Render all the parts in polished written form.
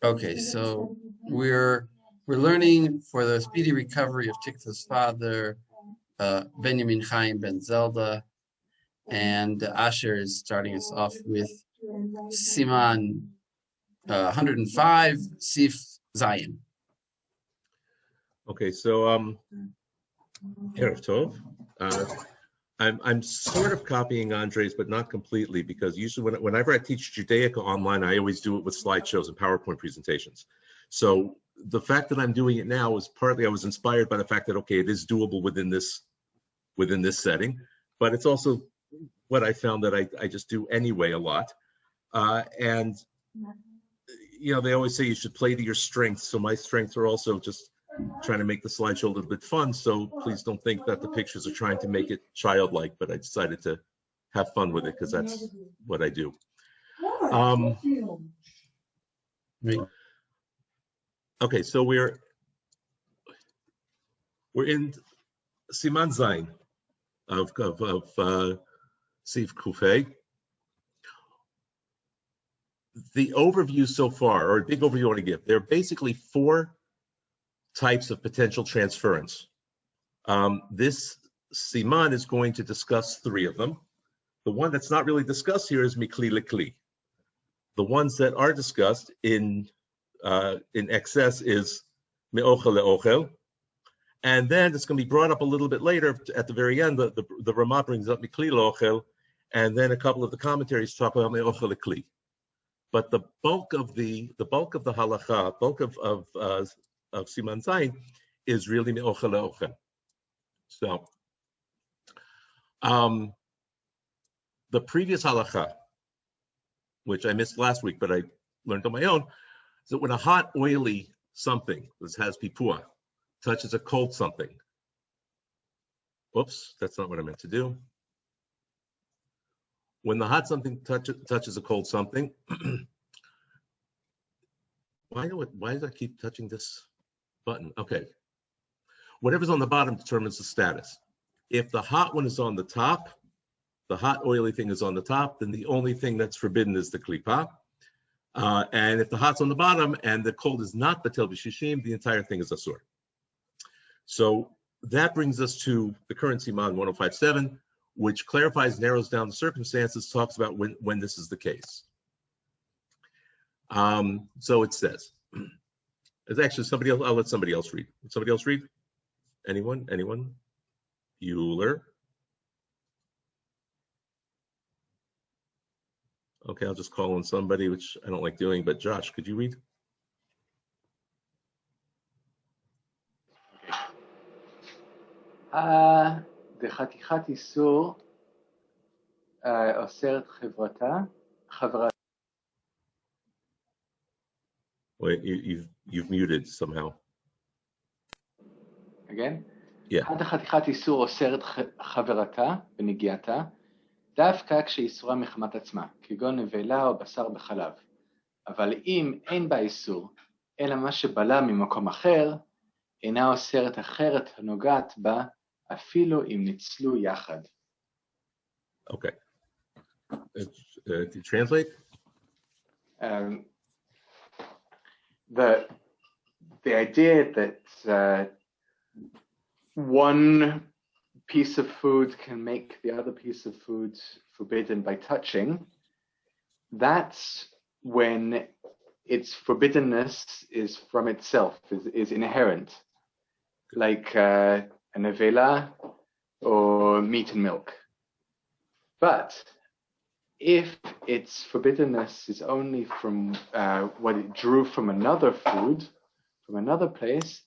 Okay, so we're learning for the speedy recovery of Tikva's father, Benjamin Chaim ben Zelda, and Asher is starting us off with Siman 105 Sif Zion. Okay, so Erev Tov. I'm sort of copying Andre's, but not completely, because usually whenever I teach Judaica online, I always do it with slideshows and PowerPoint presentations. So the fact that I'm doing it now is partly I was inspired by the fact that, okay, it is doable within this setting, but it's also what I found that I just do anyway a lot. And you know, they always say you should play to your strengths. So my strengths are also just trying to make the slideshow a little bit fun. So please don't think that the pictures are trying to make it childlike, but I decided to have fun with it because that's what I do. Okay, so we're in Siman Zayin of Sif Kufay. The overview so far, or a big overview I want to give, there are basically 4 types of potential transference. This Siman is going to discuss 3 of them. The one that's not really discussed here is Mikli Lekli. The ones that are discussed in excess is Me'ochel Le'ochel. And then it's going to be brought up a little bit later at the very end. The Ramah brings up Mikli Le'ochel, and then a couple of the commentaries talk about Me'ochel Lekli. But the bulk of the halacha, bulk of Siman Zayin is really Me'ochel Le'ochel. So the previous halacha, which I missed last week, but I learned on my own, is that when a hot, oily something that has pipua touches a cold something. Whoops, that's not what I meant to do. When the hot something touches a cold something, why does I keep touching this button? Okay. Whatever's on the bottom determines the status. If the hot one is on the top, the hot oily thing is on the top, then the only thing that's forbidden is the klipa. And if the hot's on the bottom and the cold is not batel b'shishim, the entire thing is asur. So that brings us to the current Siman 105.7, which clarifies, narrows down the circumstances, talks about when this is the case. So it says, it's actually somebody else. I'll let somebody else read. Would somebody else read? Anyone? Euler. Okay, I'll just call on somebody, which I don't like doing, but Josh, could you read? בחתיכת איסור אוסרת חברתה. Wait, you've muted somehow. Again? Yeah. חתיכת איסור אוסרת חברתה ונגיעתה, דווקא כשאיסורה מחמת עצמה, כגון נבלה או בשר בחלב. אבל אם אין בה איסור, אלא מה שבלה ממקום אחר, אינה אוסרת אחרת הנוגעת בה, אפילו אם ניצלו יחד. Okay. To translate? The idea that one piece of food can make the other piece of food forbidden by touching, that's when its forbiddenness is from itself, is inherent, like a nevela or meat and milk. But if its forbiddenness is only from what it drew from another food, from another place,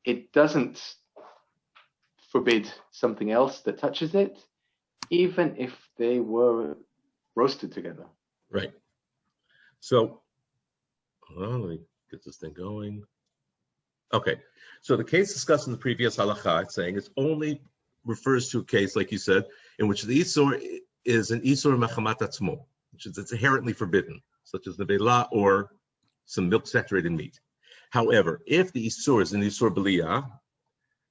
it doesn't forbid something else that touches it, even if they were roasted together. Right. So, hold on, let me get this thing going. Okay. So the case discussed in the previous halakha, it's saying it only refers to a case, like you said, in which the isur is an isur mechamat atzmo, which is it's inherently forbidden, such as the nevela or some milk-saturated meat. However, if the isur is an isur b'liyah,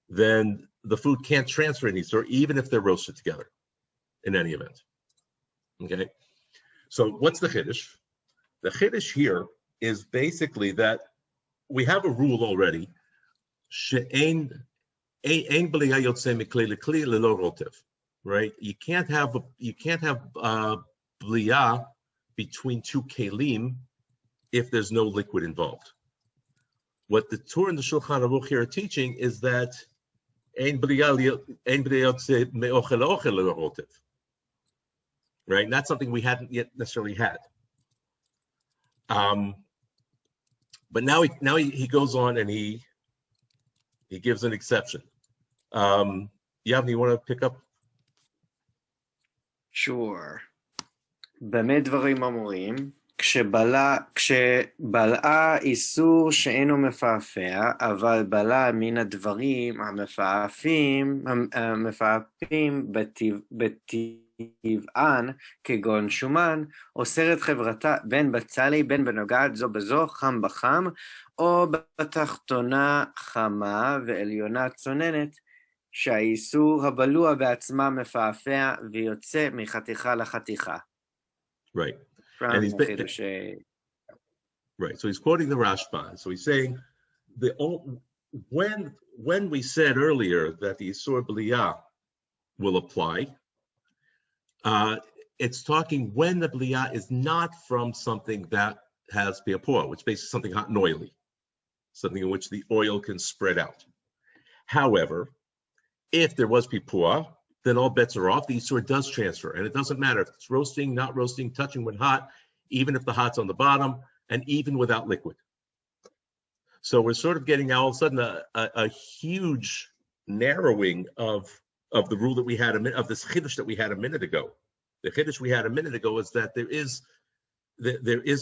then the food can't transfer an isur, even if they're roasted together, in any event. Okay. So what's the chiddush? The chiddush here is basically that we have a rule already. She'ein b'liya yotzei miklei lekli lelo rotev, right? You can't have b'liya between two kelim if there's no liquid involved. What the Torah and the Shulchan Aruch here are teaching is that ein b'liya yotzei me'ochel la'ochel lelo rotev, right? Not something we hadn't yet necessarily had. But now he goes on and he gives an exception. Yavni, you want to pick up? Sure. במה דברים אמורים? כשבלעה איסור שאינו מפעפע, אבל בלע מן הדברים המפעפים בטבען, כגון שומן, אוסרת חברתה בין בצלי בין בנוגעת זו בזו, חם בחם, או בתחתונה חמה ועליונה צוננת, שהאיסור הבלוע בעצמה מפעפע ויוצא מחתיכה לחתיכה. Right. And he's right. So he's quoting the Rashba. So he's saying when we said earlier that the Isur B'liyah will apply, it's talking when the B'liyah is not from something that has Biapua, which is basically something hot and oily, something in which the oil can spread out. However, if there was Pipua, then all bets are off. The Isur does transfer, and it doesn't matter if it's roasting, not roasting, touching when hot, even if the hot's on the bottom, and even without liquid. So we're sort of getting now all of a sudden a huge narrowing of the rule that we had of this chiddush that we had a minute ago. The chiddush we had a minute ago is that there is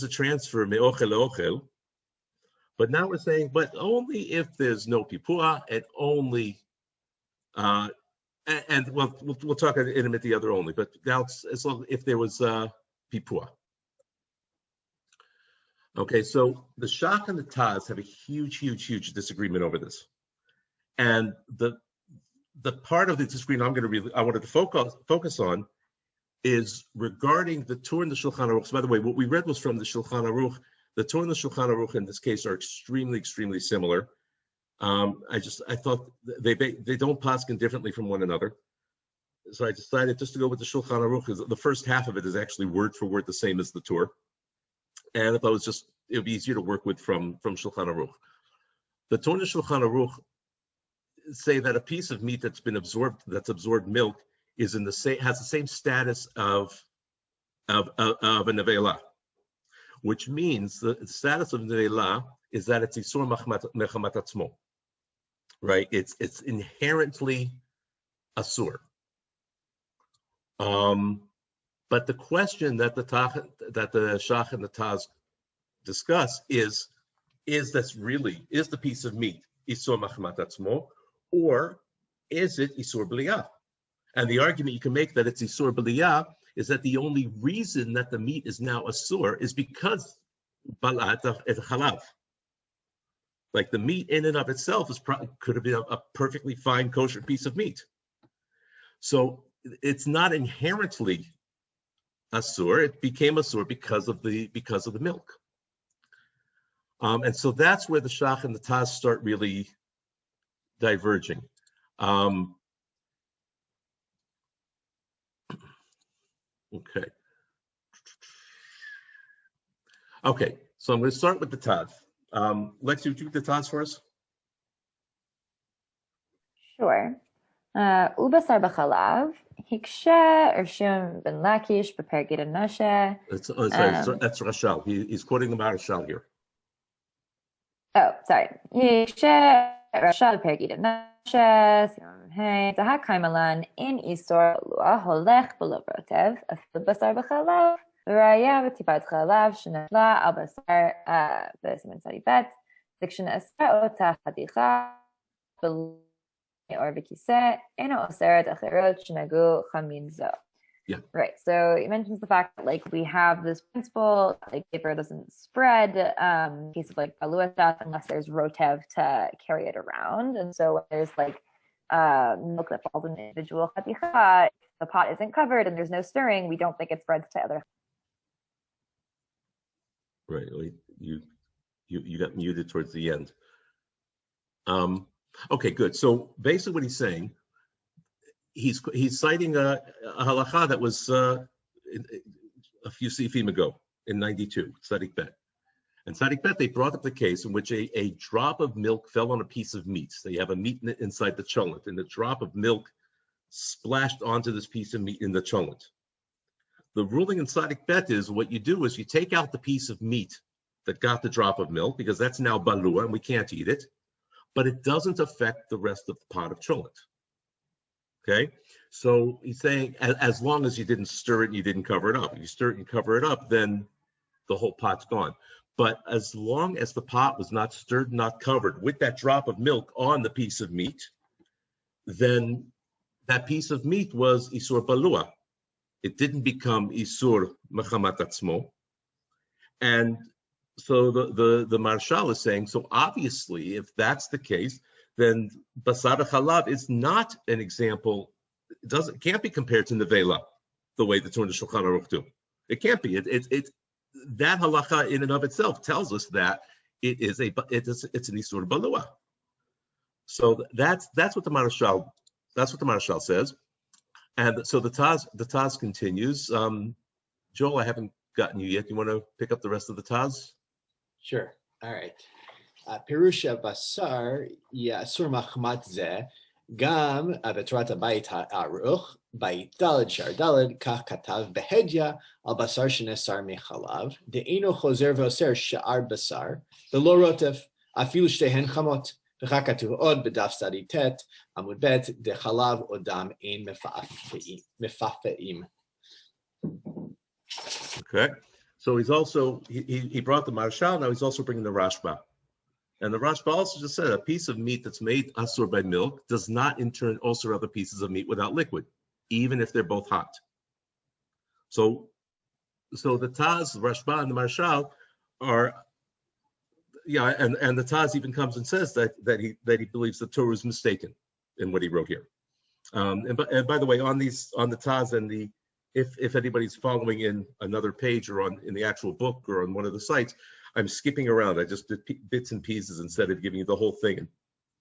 a transfer me'ochel le'ochel, but now we're saying, but only if there's no pipua and only. And we'll talk in a minute the other only, but now as long if there was pipua. Okay, so the Shach and the Taz have a huge disagreement over this, and the part of the disagreement I wanted to focus on is regarding the Torah and the Shulchan Aruch. So by the way, what we read was from the Shulchan Aruch. The Torah and the Shulchan Aruch in this case are extremely similar. I thought they don't paskin differently from one another, so I decided just to go with the Shulchan Aruch. The first half of it is actually word for word the same as the Torah, and if I was it would be easier to work with from Shulchan Aruch. The Torah and Shulchan Aruch say that a piece of meat that's absorbed milk is has the same status of a nevela, which means the status of nevela is that it's isur mechamat atzmo. Right, it's inherently asur. But the question that the Shach and the Taz discuss is the piece of meat isur mechamat atzmo, or is it isur b'liyah? And the argument you can make that it's isur b'liyah is that the only reason that the meat is now asur is because balat et chalav. Like the meat in and of itself could have been a perfectly fine kosher piece of meat. So it's not inherently asur. It became asur because of the milk. And so that's where the Shach and the Taz start really diverging. Okay. So I'm going to start with the Taz. Lexie, would you read the Taz for us? Sure. Ubasar b'chalav, hikshe Rishon ben Lakish b'per Gid Nashe. That's Rashal. He's quoting the Marashal here. Oh, sorry. Hikshe Rashal b'per Gid Nashe. Hey, Zahak Kaimalan in Isor Lua Holech below Rotev. Ubasar b'chalav. Raya v'tipat chalav shenafla al basar b'Siman105. V'kshenasra ota chadicha or v'kiseh eno oseret acherot shenagu chamin zo. Yeah. Right. So it mentions the fact that like we have this principle, like paper doesn't spread in case of like balua stuff unless there's rotev to carry it around, and so when there's like milk that falls in an individual chaticha, the pot isn't covered and there's no stirring, we don't think it spreads to other. Right. you got muted towards the end. Okay, good. So basically what he's saying, he's citing a halacha that was a few sifim ago in 92, Tzadik Bet. And Tzadik Bet, they brought up the case in which a drop of milk fell on a piece of meat. So you have a meat inside the cholent, and the drop of milk splashed onto this piece of meat in the cholent. The ruling in Tzadik Bet is what you do is you take out the piece of meat that got the drop of milk, because that's now balua and we can't eat it, but it doesn't affect the rest of the pot of cholent. Okay, so he's saying as long as you didn't stir it and you didn't cover it up. If you stir it and cover it up, then the whole pot's gone. But as long as the pot was not stirred, not covered with that drop of milk on the piece of meat, then that piece of meat was isur balua. It didn't become isur mechamat atzmo. And so the Marshal is saying, so obviously, if that's the case, then basar chalav is not an example. It can't be compared to nevela, the way the Torah Shulchan Aruch do. It can't be. That halacha in and of itself tells us that it's an isur balua. So that's what the Marshal says. And so the Taz continues. Joel, I haven't gotten you yet. You want to pick up the rest of the Taz? Sure. All right. Pirusha basar yasur machmat ze gam b'torat habayit ha'aruch bayit daled shar daled kach katav behedya al basar shenesar mechalav de'eno chozer v'oser sha'ar basar v'lo rotev afilu shtehen chamot v'chak katuv od b'daf sadi tet amud bet dechalav odam ein mefafeim. Okay. So he's also, he brought the Marshal, now he's also bringing the Rashba. And the Rashba also just said a piece of meat that's made asur by milk does not in turn also other pieces of meat without liquid, even if they're both hot. So the Taz, the Rashba, and the Marshal are, and the Taz even comes and says that he believes the Torah is mistaken in what he wrote here. And by the way, on the Taz and the, if anybody's following in another page or in the actual book or on one of the sites, I'm skipping around. I just did bits and pieces instead of giving you the whole thing and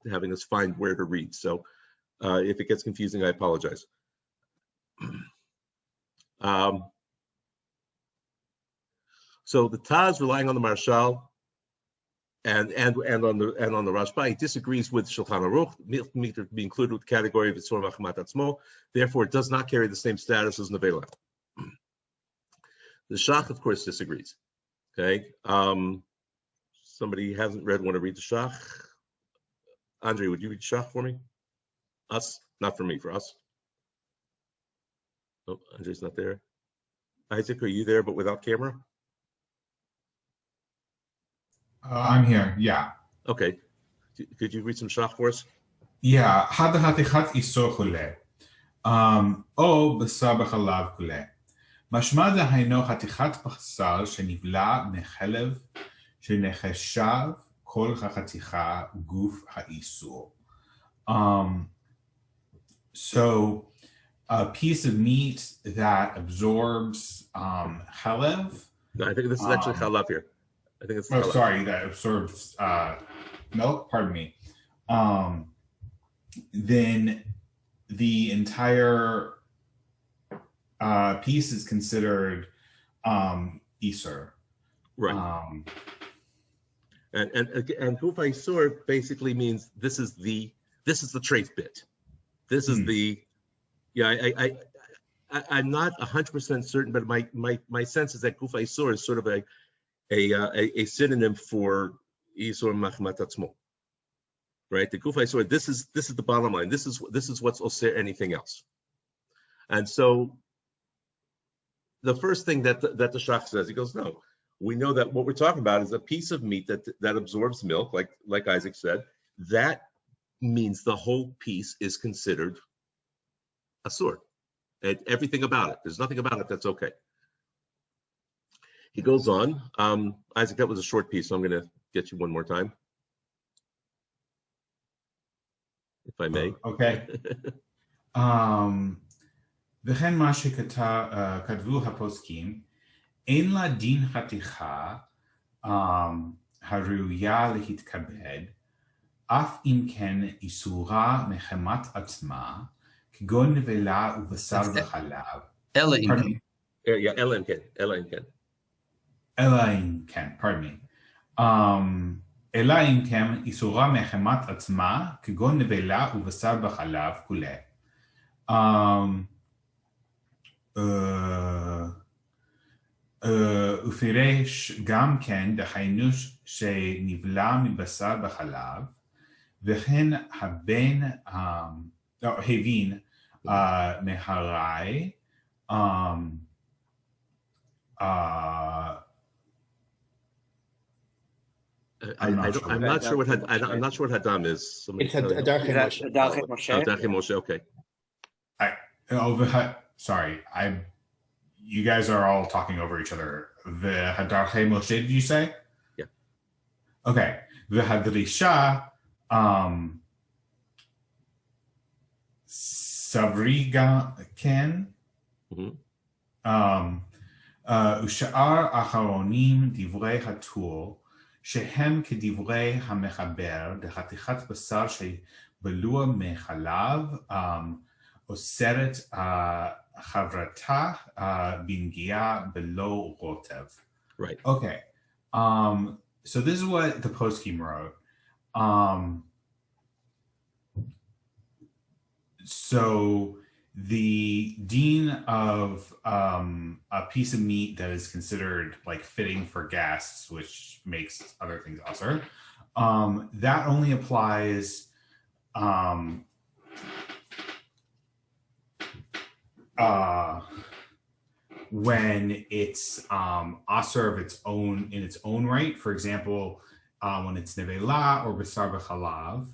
having us find where to read. So if it gets confusing, I apologize. So the Taz, relying on the Marshal and on the Rashba, he disagrees with Shulchan Aruch. Meat to be included with the category of Isur Machamat Atzmo. Therefore, it does not carry the same status as Nevela. The Shach, of course, disagrees. Okay. Somebody hasn't read, want to read the Shach? Andre, would you read Shach for me? Us? Not for me, for us. Oh, Andre's not there. Isaac, are you there but without camera? I'm here, yeah. Okay. Could you read some Shach for us? Yeah. had חתיכת איסור חולה, או בשר בחלב חולה. משמע דהיינו חתיכת בשר שנבלע מחלב שנחשב כל החתיכה גוף האיסור. So a piece of meat that absorbs chalev. No, I think this is actually chalav here. I think it's chalav. Sorry, that absorbs milk, pardon me. Then the entire piece is considered isur. Right. And guf isur basically means this is the treif bit. This is the, I'm not 100% certain, but my sense is that guf isur is sort of a synonym for isur machmat atzmo. Right? The guf isur, this is the bottom line. This is what's osir anything else. And so the first thing that the Shach says, he goes, no, we know that what we're talking about is a piece of meat that absorbs milk, like Isaac said. That means the whole piece is considered asur. And everything about it. There's nothing about it that's okay. He goes on. Isaac, that was a short piece, so I'm going to get you one more time, if I may. Okay. וכן מה שכתבו הפוסקים, אין לה דין חתיכה הראויה להתכבד, אף אם כן איסורה מחמת עצמה, כגון נבלה ובשר וחלב. אלא אם Pardon כן. me. Yeah, אלא אם כן. אלא אם כן, pardon me. אלא אם כן איסורה מחמת עצמה, כגון נבלה ובשר בחלב כולי. ופירש גם כן דהיינו שנבלה מבשר בחלב, וכן הבין מהראי, I'm not sure what Hadam is. Somebody It's tell me. Darchei Moshe. דרכי משה. Darchei Moshe, okay. Sorry, you guys are all talking over each other. The Hadarchei Moshe, did you say? Yeah. Okay. The Hadrisha, Savriga Ken, ושאר אחרונים דברי הטור, שהם כדברי המחבר, דחתיכת בשר שבלוע מחלב, אוסרת חברתה בנגיעה בלא רוטב. Right. Okay. So this is what the poskim wrote. So the deen of a piece of meat that is considered like fitting for guests, which makes other things usher, that only applies when it's aser of its own in its own right. For example, when it's nevela or basar b'chalav.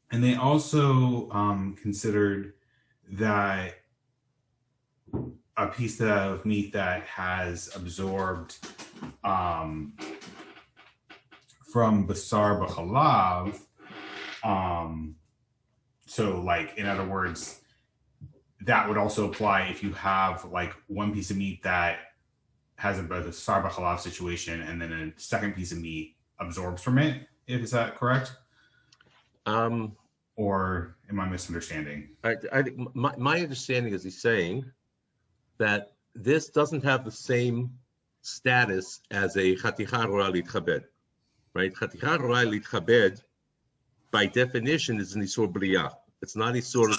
And they also considered that a piece of meat that has absorbed from basar b'chalav. So like, in other words, that would also apply if you have like one piece of meat that has a basar b'chalav situation and then a second piece of meat absorbs from it. Is that correct? Or am I misunderstanding? I think my understanding is he's saying that this doesn't have the same status as a chaticha ro'a litchabed, right? Chaticha ro'a litchabed, by definition, is an isur b'riyah. It's not isur.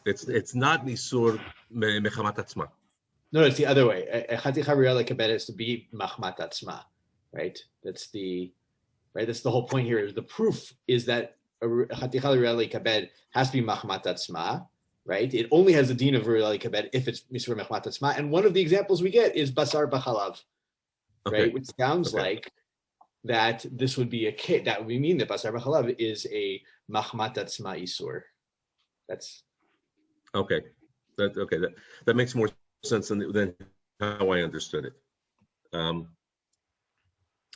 It's not isur mechamat atzma. No, it's the other way. A chaticha ro'a litchabed is to be machmat atzma, right? That's the whole point here. Is the proof is that a chaticha ro'a litchabed has to be machmat atzma, right? It only has the deen of ro'a litchabed if it's misur machmat atzma. And one of the examples we get is basar b'chalav, right? Which sounds like that this would be a kit that would mean that basar b'chalav is a machmat atzma isur. That's okay. That makes more sense than how I understood it.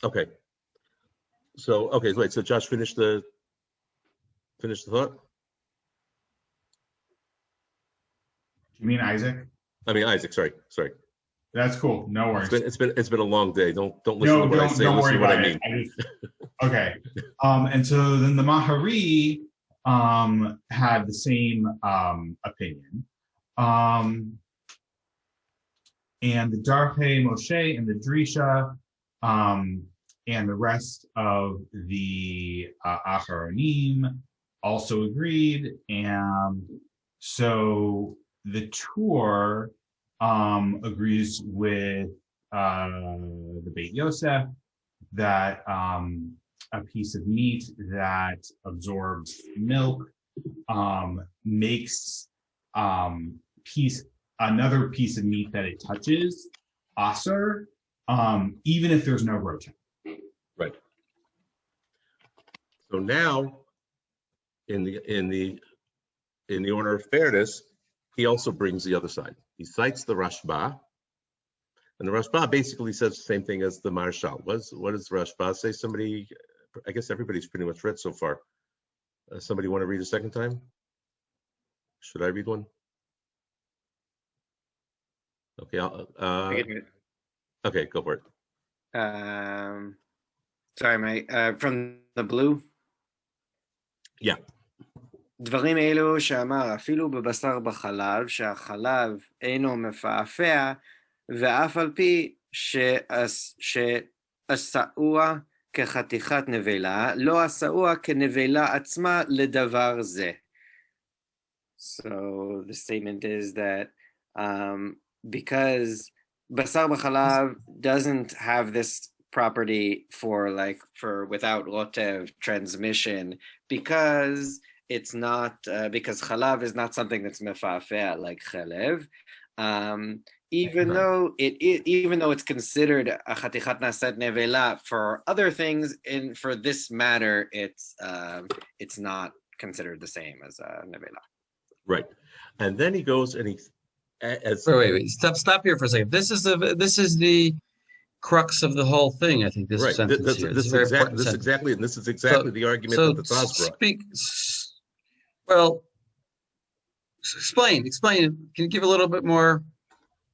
Okay. So wait. So Josh, finish the thought. You mean Isaac? I mean Isaac. Sorry. That's cool. No worries. It's been a long day. Don't listen to what I say. Listen to what I mean. Okay. And so then the Mahari had the same opinion. And the Darchei Moshe and the Drisha and the rest of the Acharonim also agreed. And so the Tur agrees with the Beit Yosef that a piece of meat that absorbs milk makes another piece of meat that it touches aser, even if there's no rotem. Right. So now, in the order of fairness, he also brings the other side. He cites the Rashba, and the Rashba basically says the same thing as the Marshal. What does the Rashba say? Somebody, I guess everybody's pretty much read so far. Somebody want to read a second time? Should I read one? Okay. Okay, go for it. Sorry, from the blue. Yeah. דברים אלו שאמר אפילו בבשר בחלב, שהחלב אינו מפעפע, ואף על פי שעשאוה כחתיכת נבלה, לא עשאוה כנבלה עצמה לדבר זה. So the statement is that because basar b'chalav doesn't have this property for without rotev transmission, because it's not because chalav is not something that's mefafeh like chalev, even though it's considered a chatichat naset nevela for other things, and for this matter, it's not considered the same as a nevela. Right, and then he goes and he wait. Stop here for a second. This is the crux of the whole thing. I think this right. sentence here. This is exactly the argument that the Taz brought. Well, explain. Can you give a little bit more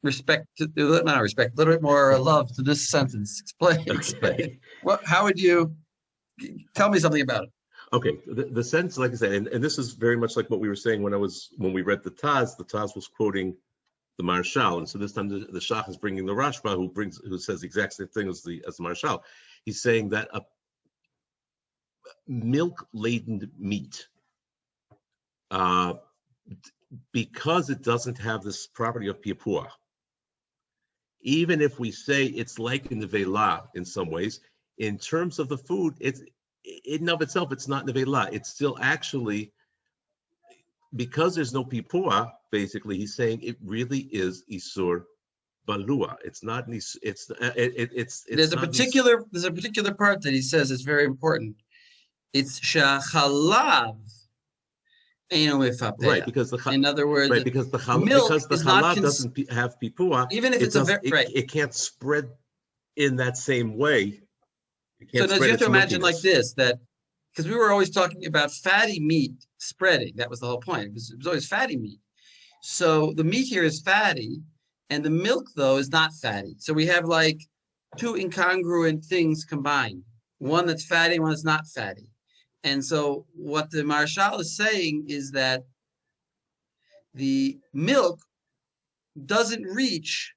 respect a little bit more love to this sentence? Explain. How would you tell me something about it? Okay, the sentence, like I said, and this is very much like what we were saying when we read the Taz. The Taz was quoting the Marshal, and so this time the Shach is bringing the Rashba, who says the exact same thing as the Marshal. He's saying that a milk-laden meat, because it doesn't have this property of piapua, even if we say it's like in the Vela in some ways, in terms of the food, in and of itself, it's not nevela. It's still actually, because there's no pipua, basically, he's saying it really is isur balua. It's not an there's a particular part that he says is very important. It's shachalav eino mefapeh. Right, because in other words, right, because the halal doesn't have pipua, even if it can't spread in that same way. So now you have to imagine like this, that because we were always talking about fatty meat spreading. That was the whole point. It was always fatty meat. So the meat here is fatty, and the milk, though, is not fatty. So we have like two incongruent things combined. One that's fatty, one that's not fatty. And so what the Marshal is saying is that the milk doesn't reach,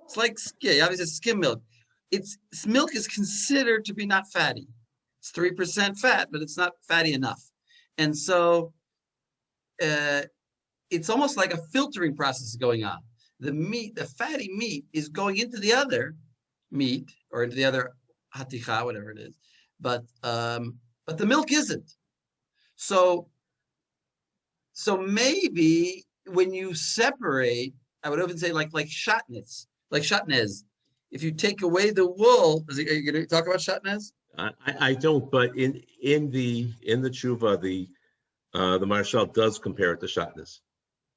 it's like, obviously it's skim milk. Milk is considered to be not fatty. It's 3% fat, but it's not fatty enough. And so it's almost like a filtering process going on. The fatty meat is going into the other meat or into the other haticha, whatever it is, but the milk isn't. So maybe when you separate, I would even say like shatnez. If you take away the wool, are you going to talk about shatnez? I don't, but in the tshuva, the Marshal does compare it to shatnez.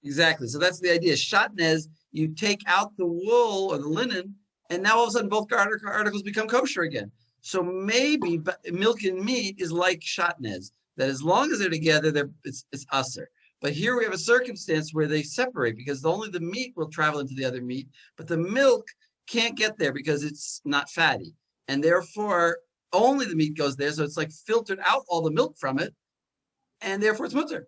Exactly. So that's the idea. Shatnez, you take out the wool or the linen, and now all of a sudden both articles become kosher again. So maybe milk and meat is like shatnez, that as long as they're together, it's aser. But here we have a circumstance where they separate because only the meat will travel into the other meat, but the milk can't get there because it's not fatty. And therefore, only the meat goes there. So it's like filtered out all the milk from it, and therefore it's mutter.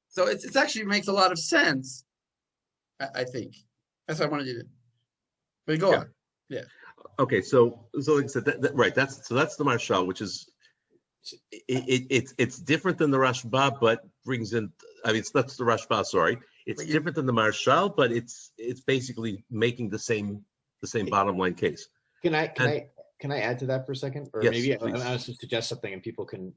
So it actually makes a lot of sense, I think. That's what I wanted you to. But go on. Yeah. Okay, so like I said, right. That's the Marshal, which is it's different than the Rashba, but brings in. I mean, that's the Rashba. Sorry, it's different than the Marshal, but it's basically making the same bottom line case. Can I add to that for a second, or yes, maybe I'm going to suggest something, and people can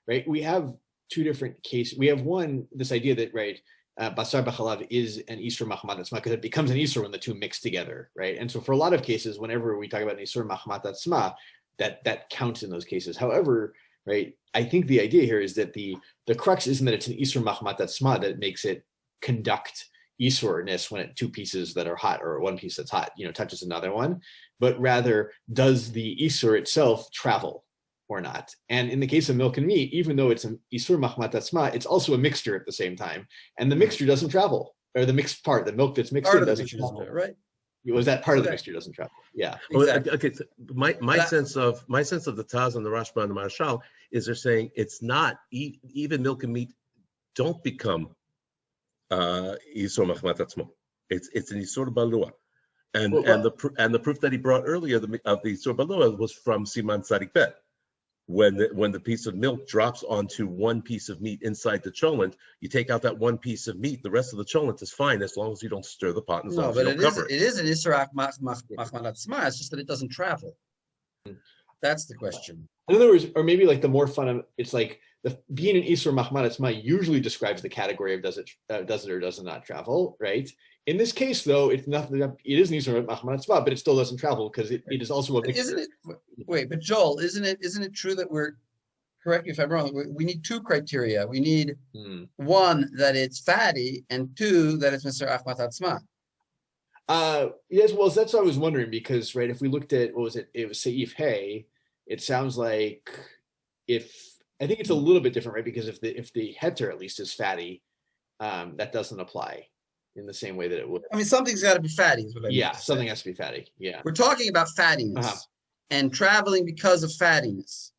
right? We have two different cases. We have one, this idea that basar b'chalav is an isur machmat atzma because it becomes an isur when the two mix together, right? And so for a lot of cases, whenever we talk about an isur machmat atzma, that counts in those cases. However, right, I think the idea here is that the crux isn't that it's an isur machmat atzma that makes it conduct isurness when two pieces that are hot or one piece that's hot, touches another one, but rather does the isur itself travel or not? And in the case of milk and meat, even though it's an isur machmat atzma, it's also a mixture at the same time, and the mixture doesn't travel, or the mixed part, the milk that's mixed in doesn't travel. Right? Was that part of the Okay. mystery doesn't travel? Yeah. Exactly. Okay. So my sense of the Taz and the Rashba and the Marshal is they're saying it's not even milk and meat don't become Yisor Machmat Atzmo. It's an Yisor Balua. And the proof that he brought earlier of the Yisor Balua was from Siman Tzadik Bet. When the piece of milk drops onto one piece of meat inside the cholent, you take out that one piece of meat. The rest of the cholent is fine as long as you don't stir the pot and as long as you don't cover it. It is an Isra Machmat Atzma. It's just that it doesn't travel. That's the question. In other words, or maybe like the more fun of it's like being an Isur Machmat Atzma usually describes the category of does it or does not travel, right? In this case, though, it's nothing. It is an Isur Machmat Atzma, but it still doesn't travel because it is also a mixture. Isn't it? Wait, but Joel, isn't it true that correct me if I'm wrong, we need two criteria. We need one, that it's fatty, and two, that it's Mr. Achmat Atzma. Yes, well, that's what I was wondering because, right, if we looked at, what was it? It was Seif Hey. It sounds like I think it's a little bit different, right? Because if the heter at least is fatty, that doesn't apply in the same way that it would. I mean, something's got to be fatty, is what I mean. Yeah, something has to be fatty. Yeah. We're talking about fattiness and traveling because of fattiness.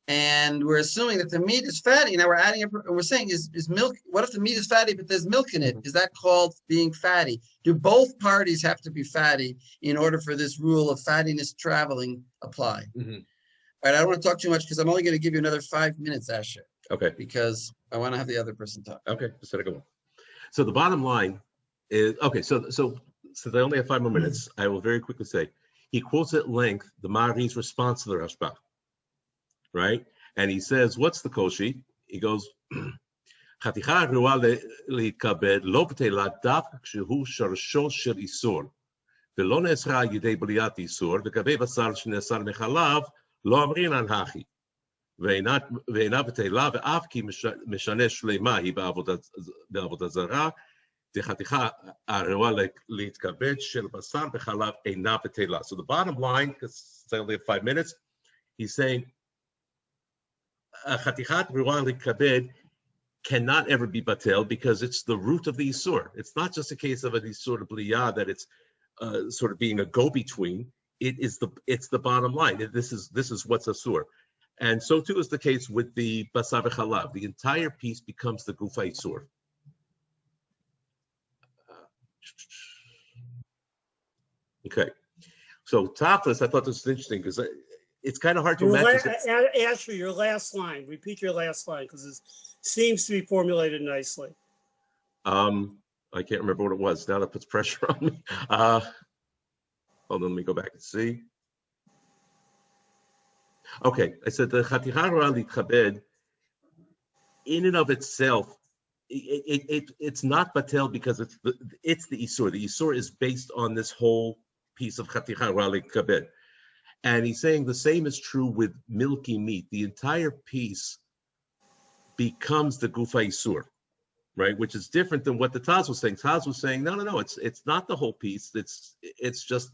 And we're assuming that the meat is fatty. Now we're adding up, and we're saying is milk, what if the meat is fatty, but there's milk in it? Is that called being fatty? Do both parties have to be fatty in order for this rule of fattiness traveling apply? All right, I don't want to talk too much because I'm only going to give you another 5 minutes, Asher. Okay. Because I want to have the other person talk. Okay, so the bottom line is, okay, so since I only have 5 more minutes, I will very quickly say, he quotes at length the Mari's response to the Rashba, right? And he says, what's the koshi? He goes, חתיכה ראויה להתכבד לא בטלה דווקא כשהוא שורשו של איסור, ולא נאסרה על ידי בליעת איסור, לגבי בשר שנאסר מחלב, לא אמרינן הכי. ואינה בטלה, ואף כי משנה שלמה היא בעבודה זרה, חתיכה הראויה להתכבד של בשר וחלב אינה בטלה. So the bottom line, because I only have 5 minutes, he's saying, חתיכת ראויה להתכבד cannot ever be batel because it's the root of the Isur. It's not just a case of an Isur of Bliyah that it's sort of being a go-between. It's the bottom line. This is what's Asur. And so too is the case with the Basar v'chalav. The entire piece becomes the Gufa Isur. Okay. So Taflis, I thought this was interesting because it's kind of hard to imagine. Asher, your last line. Repeat your last line because it seems to be formulated nicely. I can't remember what it was. Now that puts pressure on me. Hold on, let me go back and see. Okay, I said the Chaticha Rali Chabed, in and of itself, it's not batel because it's the Isur. The Isur is based on this whole piece of Chaticha Rali Chabed. And he's saying the same is true with milky meat. The entire piece becomes the Gufa Isur, right? Which is different than what the Taz was saying. Taz was saying, no, it's not the whole piece. It's just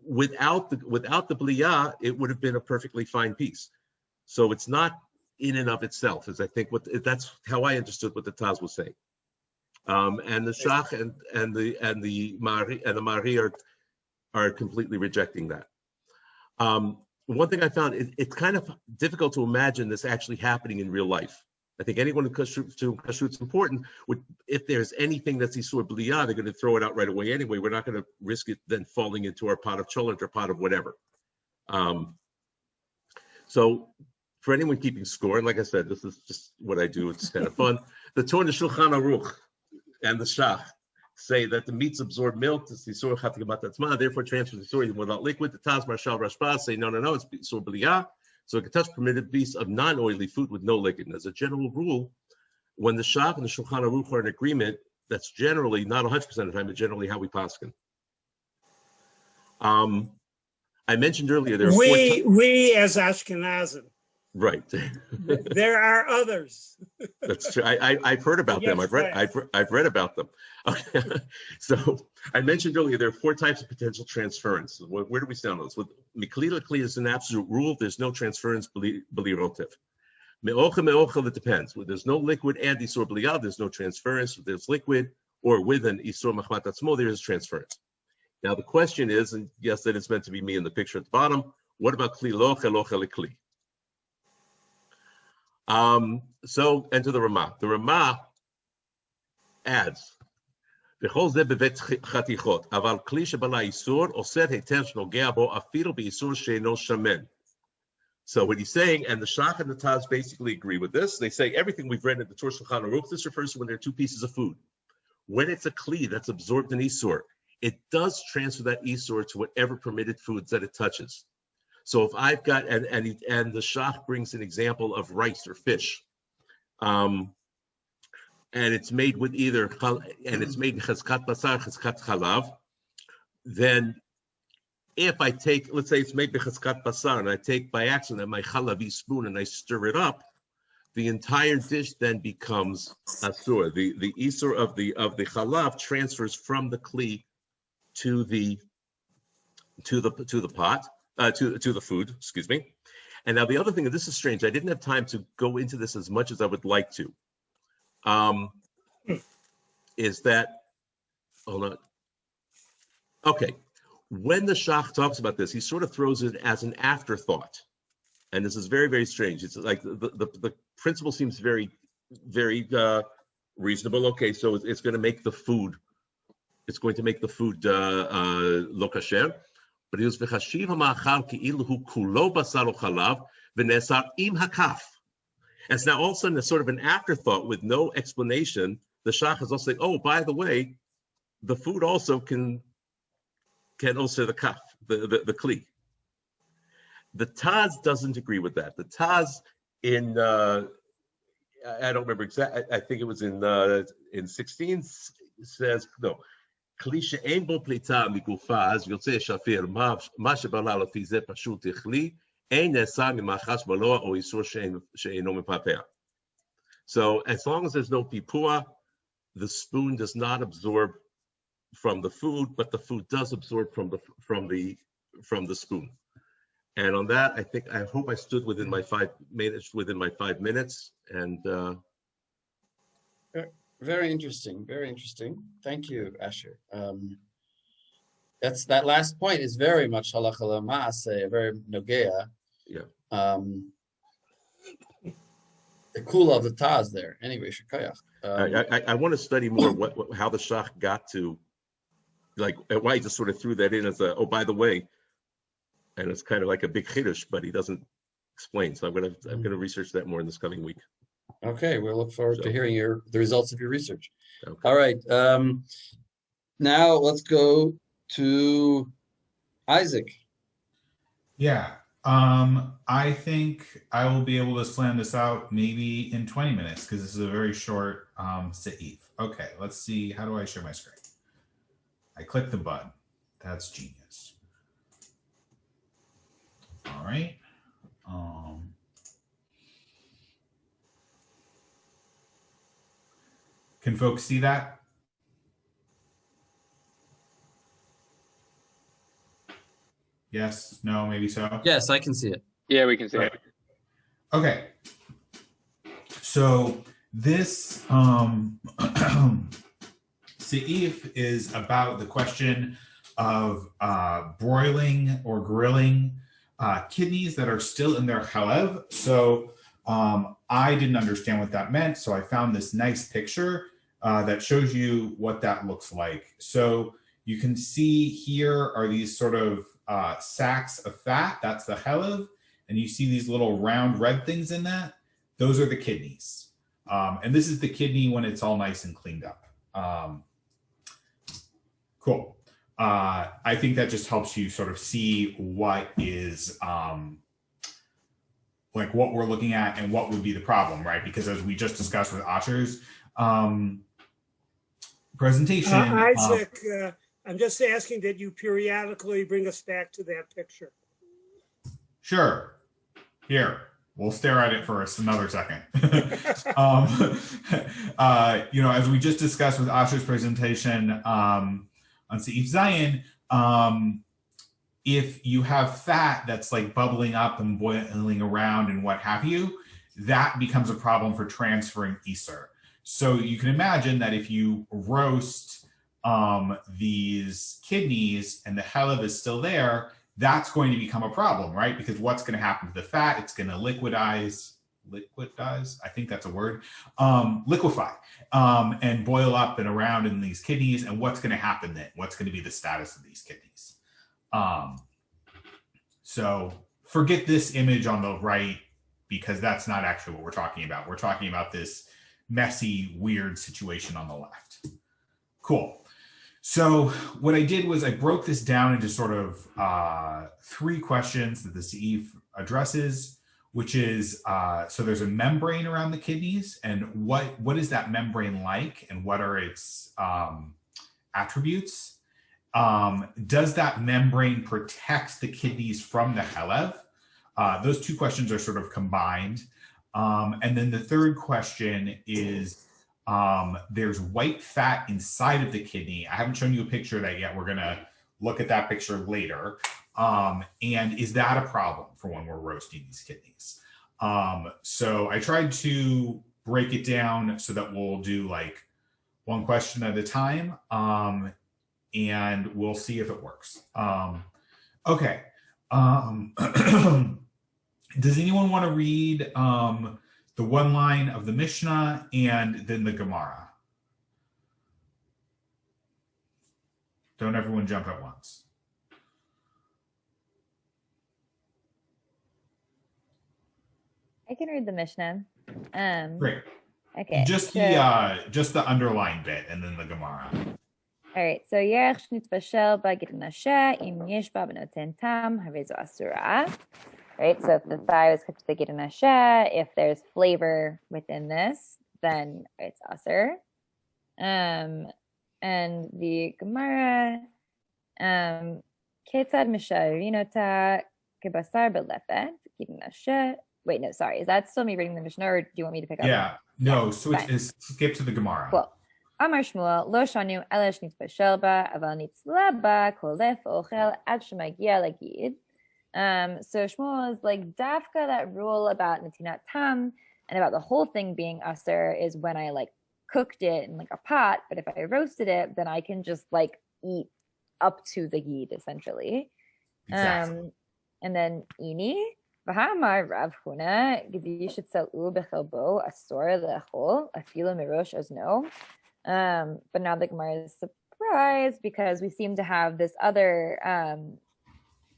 without the Bliyah, it would have been a perfectly fine piece. So it's not in and of itself, as I think that's how I understood what the Taz was saying. And the Shach and the Mari are completely rejecting that. One thing I found, it's kind of difficult to imagine this actually happening in real life. I think anyone who kashrut's important, if there's anything that's Isur Bliyah, they're going to throw it out right away anyway. We're not going to risk it then falling into our pot of cholent or pot of whatever. So for anyone keeping score, and like I said, this is just what I do. It's kind of fun. The Torah Shulchan Aruch and the Shach say that the meats absorb milk, the Isur Chatikat Atzma, therefore transfers the Isur without liquid. The Taz, Marshal, Rashba say, no, it's Isur Bliyah. So it can touch permitted beasts of non-oily food with no liquid. And as a general rule, when the Shach and the Shulchan Aruch are in agreement, that's generally, not 100% of the time, but generally how we paskin. I mentioned earlier, there are we as Ashkenazim. Right. There are others. That's true. I've heard about them. I've read about them. Okay. So I mentioned earlier there are 4 types of potential transference. Where do we stand on this? With Mikli is an absolute rule. There's no transference b'li rotev. Me'ochel, it depends. When there's no liquid and isur bliyah, there's no transference. If there's liquid or with an isur machmat atzmo, there is transference. Now the question is, and yes, that is meant to be me in the picture at the bottom, what about kli lo chelochel kli? So enter the Ramah. The Ramah adds, וכל זה בבית חתיכות, אבל כלי שבעלה איסור עושה היתר שנוגע בו אפילו באיסור שאינו שמן. So what he's saying, and the Shach and the Taz basically agree with this, they say everything we've read in the Torah Shulchan Aruch, this refers to when there are two pieces of food. When it's a kli that's absorbed in Isur, it does transfer that Isur to whatever permitted foods that it touches. So if I've got, and the Shach brings an example of rice or fish, and it's made with either, and it's made chazkat basar, chazkat chalav, then if I take, let's say it's made with chazkat basar, and I take by accident my chalavi spoon and I stir it up, the entire dish then becomes asur. The isur of the chalav transfers from the kli to the pot, to the food, excuse me. And now the other thing, and this is strange, I didn't have time to go into this as much as I would like to. Is that, hold on. Okay, when the Shach talks about this, he sort of throws it as an afterthought. And this is very, very strange. It's like the principle seems very, very reasonable. Okay, so it's going to make the food, lo kasher. But it was v'chashiv ha'ma'achal ki'ilu hu kulo basar o chalav v'nesar im hakaf. And it's now all of a sudden a sort of an afterthought with no explanation. The Shach is also saying, oh, by the way, the food also can also the kaf, the kli. The Taz doesn't agree with that. The Taz in I don't remember exactly. I think it was in 16 says no. כלי שאין בו פליטה מגופה, אז יוצא שפיר, מה שבעלה לפי זה פשוט תכלי, אין נעשה ממאחז בלוע או איסור שאינו מפעפע. So as long as there's no pipua, the spoon does not absorb from the food, but the food does absorb from the spoon. And on that, I hope I stood within my 5 minutes, and very interesting, very interesting. Thank you, Asher. That last point is very much halacha l'maaseh, very nogea. Yeah. The kula of the Taz there. Anyway, shekayach. I want to study more how the Shach got to, like, why he just sort of threw that in as a, oh, by the way, and it's kind of like a big chiddush, but he doesn't explain. So I'm gonna research that more in this coming week. Okay, we'll look forward to hearing the results of your research. Okay. All right. Now let's go to Isaac. Yeah. I think I will be able to slam this out maybe in 20 minutes because this is a very short seif. Okay, let's see. How do I share my screen? I click the button. That's genius. All right. Can folks see that? Yes, no, maybe so. Yes, I can see it. Yeah, we can see it. Okay. So this seif is about the question of broiling or grilling kidneys that are still in their chalev. So I didn't understand what that meant, so I found this nice picture that shows you what that looks like. So you can see here are these sort of sacks of fat. That's the chalev, and you see these little round red things in that. Those are the kidneys, and this is the kidney when it's all nice and cleaned up. Cool. I think that just helps you sort of see what is like what we're looking at and what would be the problem, right? Because as we just discussed with Asher's presentation. Isaac, I'm just asking that you periodically bring us back to that picture. Sure. Here, we'll stare at it for another second. You know, as we just discussed with Asher's presentation on Seif Zion, if you have fat that's like bubbling up and boiling around and what have you, that becomes a problem for transferring Isur. So you can imagine that if you roast these kidneys and the chalav is still there, that's going to become a problem, right? Because what's going to happen to the fat? It's going to liquidize, I think that's a word, liquefy, and boil up and around in these kidneys. And what's going to happen then? What's going to be the status of these kidneys? So forget this image on the right, because that's not actually what we're talking about. We're talking about this messy, weird situation on the left. Cool. So what I did was I broke this down into sort of 3 questions that the Seif addresses, which is, so there's a membrane around the kidneys, and what is that membrane like, and what are its attributes? Does that membrane protect the kidneys from the chalev? Those 2 questions are sort of combined. And then the third question is, there's white fat inside of the kidney. I haven't shown you a picture of that yet. We're going to look at that picture later. And is that a problem for when we're roasting these kidneys? So I tried to break it down so that we'll do like 1 question at a time. And we'll see if it works. Okay. Does anyone want to read the 1 line of the Mishnah and then the Gemara? Don't everyone jump at once. I can read the Mishnah. Great. Okay. Just the underlined bit and then the Gemara. All right, so yerech shnitbashel b'gid nashe im yesh ba b'noten tam harezo asura. Right, so if the thigh was cooked to the gid nashe, if there's flavor within this, then it's asur. And the Gemara, ketzad misharinota kebasar belepet gid nashe. Wait, no, sorry, is that still me reading the Mishnah, or do you want me to pick up? Yeah, no, skip to the Gemara. Cool. Amar Shmuel, lo shanu ela shnitbashel ba, aval nitzla ba, kolef ochel ad shemagia lagid. So Shmuel is like, dafka, that rule about natinat tam and about the whole thing being asur is when I like cooked it in like a pot, but if I roasted it, then I can just like eat up to the gid essentially. Exactly. And then ini v'hamar Rav Huna gedi shetzal'u bechelbo asur le'echol afilu mirosh azno. But now the Gemara is surprised because we seem to have this other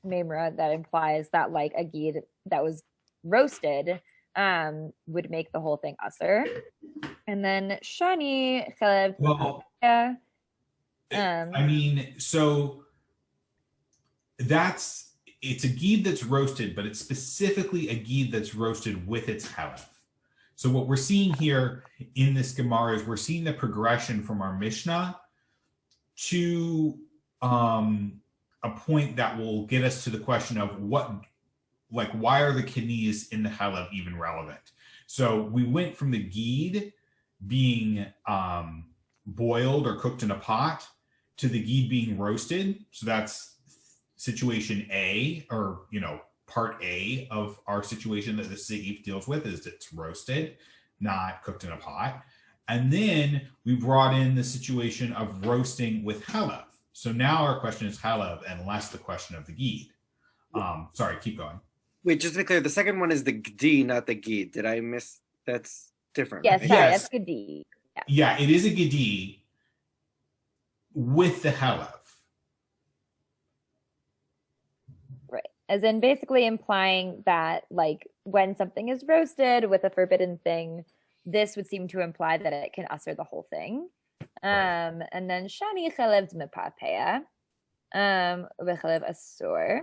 memra that implies that like a gid that was roasted would make the whole thing asur. And then shani chalev. Well, I mean, so it's a gid that's roasted, but it's specifically a gid that's roasted with its chalev. So what we're seeing here in this Gemara is we're seeing the progression from our Mishnah to a point that will get us to the question of why are the kidneys in the chalev even relevant? So we went from the gid being boiled or cooked in a pot to the gid being roasted. So that's situation A, or, part A of our situation that the Seif deals with, is it's roasted, not cooked in a pot. And then we brought in the situation of roasting with chalev. So now our question is chalev and less the question of the gid. Sorry, keep going. Wait, just to be clear, the second one is the gdi, not the gid. Did I miss? That's different. Yes, right? sorry, Yes. that's gedi. Yeah, it is a gedi with the chalev. Right. As in basically implying that like when something is roasted with a forbidden thing, this would seem to imply that it can asur the whole thing. Right. And then shani chalev d'mepapeya, v'chalev asur.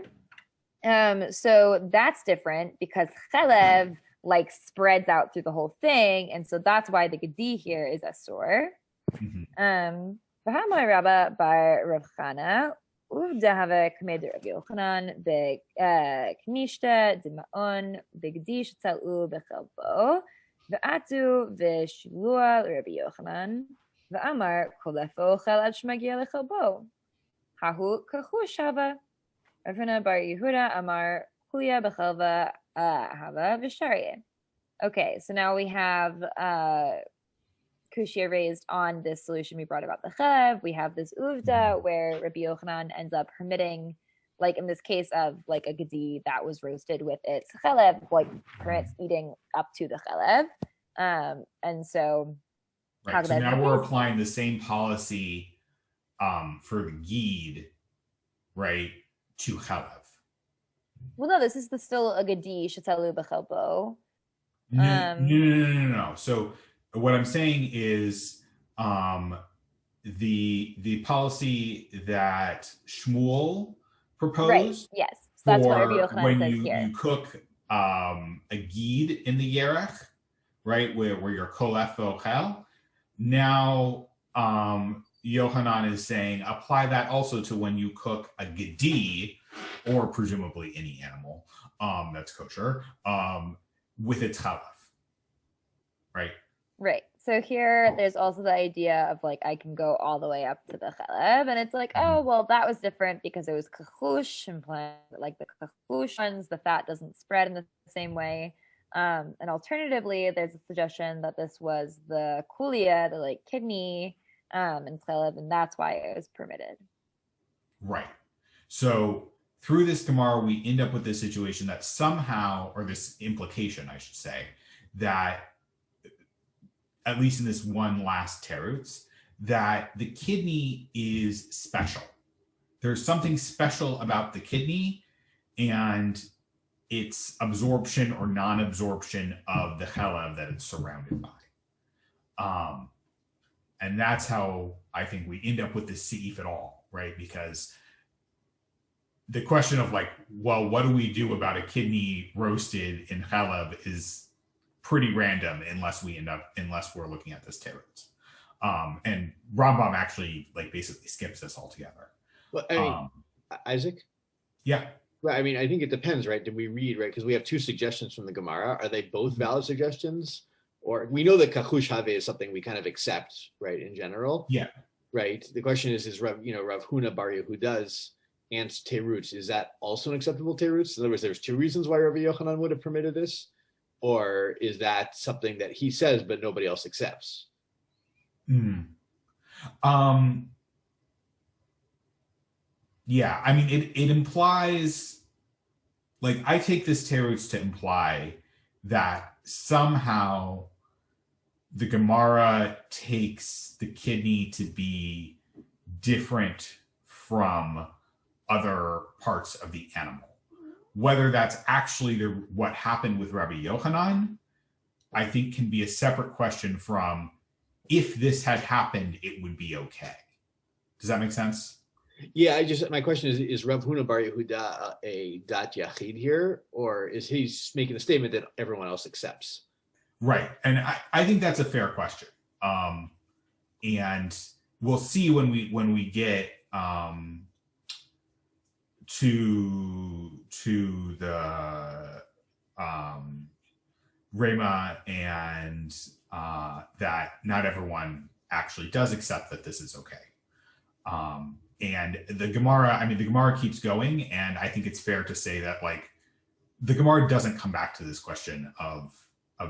So that's different because chalev like spreads out through the whole thing, and so that's why the gedi here is asur. V'hamar Rabba bar Rav Chana uv'dahave kamed Rav Yochanan be'knishta d'ma'on v'gedi shetzal'u b'chelbo v'atu v'shilua Rabbi Yochanan v'amar kolefo chel ad shmagia lechelbo hahu kachu shava. Rav Huna bar Yehuda amar kulia b'chelva hava v'sharye. Okay, so now we have Kushia raised on this solution we brought about the chalev. We have this uvda where Rabbi Yochanan ends up permitting, like in this case of like a gedi that was roasted with its chalev, like permits eating up to the chalev. And so, right. So now we're applying the same policy for the gid, right, to chalev. Well, no, this is still a gedi shetzalu b'chelbo. No. So what I'm saying is the policy that Shmuel proposed. Right. Yes. So that's what Rabbi Yochanan when says here. you cook a gid in the yerech, right, where you're kolef ochel. Now Yochanan is saying apply that also to when you cook a gedi, or presumably any animal that's kosher, with its chalaf, right? Right. So here, there's also the idea of like I can go all the way up to the chalev, and it's like, oh well, that was different because it was kachush, implying that like the kachush ones, the fat doesn't spread in the same way. And alternatively, there's a suggestion that this was the kulia, the like kidney, and chalev, and that's why it was permitted. Right. So through this Gemara, we end up with this situation that somehow, or this implication, I should say, that at least in this one last terutz, that the kidney is special. There's something special about the kidney and its absorption or non-absorption of the chalev that it's surrounded by. And that's how I think we end up with this seif at all, right? Because the question of like, well, what do we do about a kidney roasted in chalev is pretty random unless we're looking at this terutz. And Rambam actually like basically skips this altogether. Well, I mean, Isaac? Yeah. Right. I mean, I think it depends, right? Did we read, right? Because we have two suggestions from the Gemara. Are they both valid suggestions? Or we know that kachush have is something we kind of accept, right, in general. Yeah. Right. The question is Rav Huna Bar Yehuda's and terutz, is that also an acceptable terutz? In other words, there's two reasons why Rabbi Yochanan would have permitted this, or is that something that he says but nobody else accepts? Yeah, I mean, it implies, like, I take this terutz to imply that somehow the Gemara takes the kidney to be different from other parts of the animal. Whether that's actually what happened with Rabbi Yochanan, I think can be a separate question from if this had happened, it would be okay. Does that make sense? Yeah, my question is Rav Huna Bar Yehuda a dat yachid here, or is he making a statement that everyone else accepts? Right, and I think that's a fair question. And we'll see when we get to the Rema and that not everyone actually does accept that this is okay. And the Gemara keeps going, and I think it's fair to say that like the Gemara doesn't come back to this question of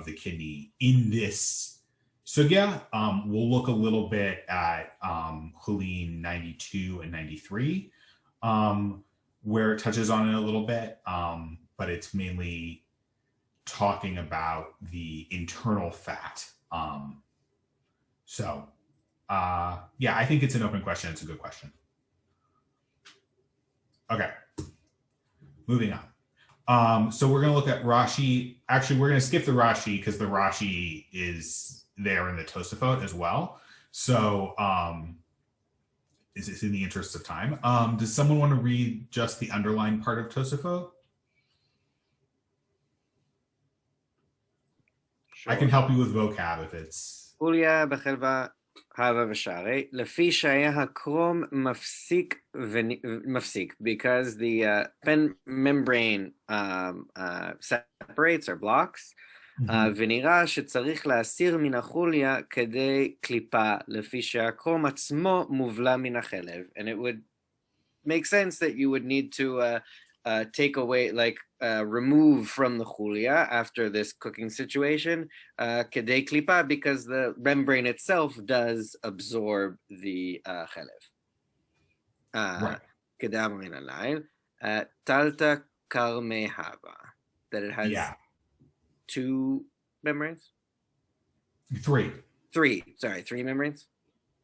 the kidney in this sugya. We'll look a little bit at Chulin 92 and 93, where it touches on it a little bit, but it's mainly talking about the internal fat. Yeah, I think it's an open question. It's a good question. Okay, moving on. So we're going to look at Rashi. Actually, we're going to skip the Rashi because the Rashi is there in the Tosafot as well. So is it in the interest of time? Does someone want to read just the underlined part of Tosafot? Sure. I can help you with vocab if it's... חוליה בחלבה הווה ושערי, לפי שהיה הקרום מפסיק, because the pen membrane separates or blocks, ונראה שצריך להסיר מן החוליה כדי קליפה, לפי שהקרום עצמו מובלע מן החלב. And it would make sense that you would need to take away, remove from the chulia after this cooking situation, kedei klipa, because the membrane itself does absorb the chelev. Right. Kedam min alayl, talta karme hava, that it has Yeah. 2 membranes? 3. 3, sorry, 3 membranes?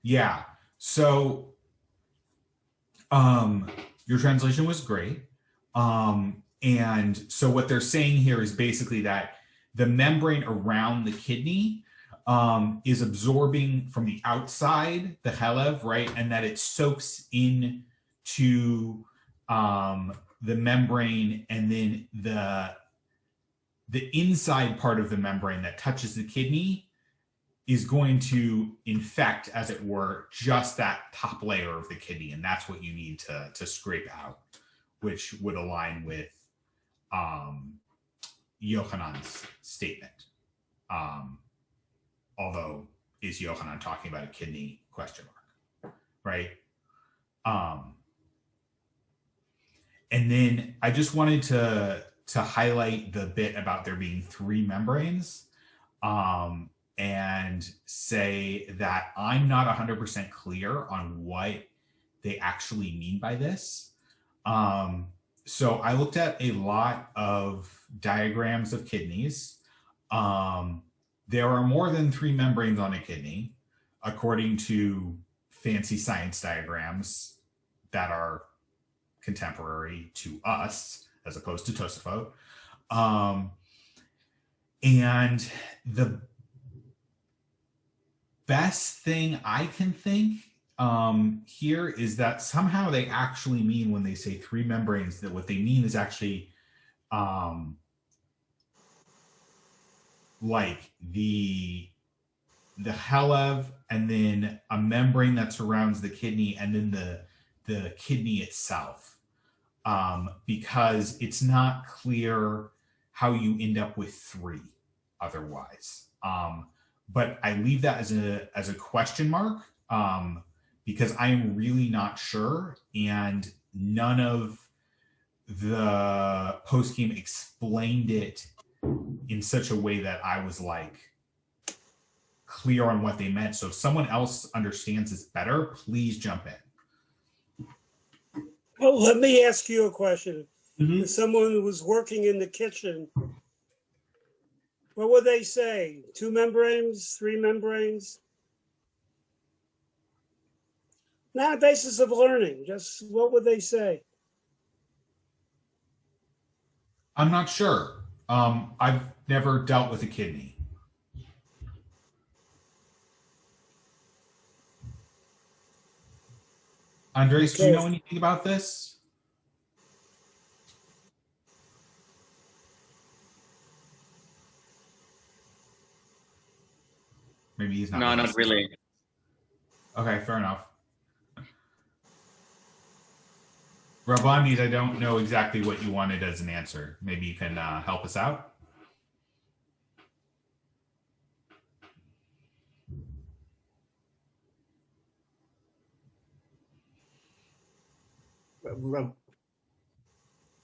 Yeah. So your translation was great. And so what they're saying here is basically that the membrane around the kidney is absorbing from the outside the chelev, right? And that it soaks in to the membrane, and then the inside part of the membrane that touches the kidney is going to infect, as it were, just that top layer of the kidney. And that's what you need to scrape out, which would align with Yochanan's statement. Although, is Yochanan talking about a kidney? Question mark, right? And then I just wanted to highlight the bit about there being 3 membranes, and say that I'm not 100% clear on what they actually mean by this. So I looked at a lot of diagrams of kidneys. There are more than 3 membranes on a kidney, according to fancy science diagrams that are contemporary to us, as opposed to Tosafot. And the best thing I can think here is that somehow they actually mean, when they say 3 membranes, that what they mean is actually like the chelev, and then a membrane that surrounds the kidney, and then the kidney itself, because it's not clear how you end up with 3 otherwise. But I leave that as a question mark, because I am really not sure, and none of the post-game explained it in such a way that I was clear on what they meant. So if someone else understands this better, please jump in. Well, let me ask you a question. Mm-hmm. If someone who was working in the kitchen, what would they say? 2 membranes, 3 membranes? Not a basis of learning, just what would they say? I'm not sure. I've never dealt with a kidney. Andres, do you know anything about this? Maybe he's not. No, not really. Okay, fair enough. Rabbanis, I don't know exactly what you wanted as an answer. Maybe you can help us out?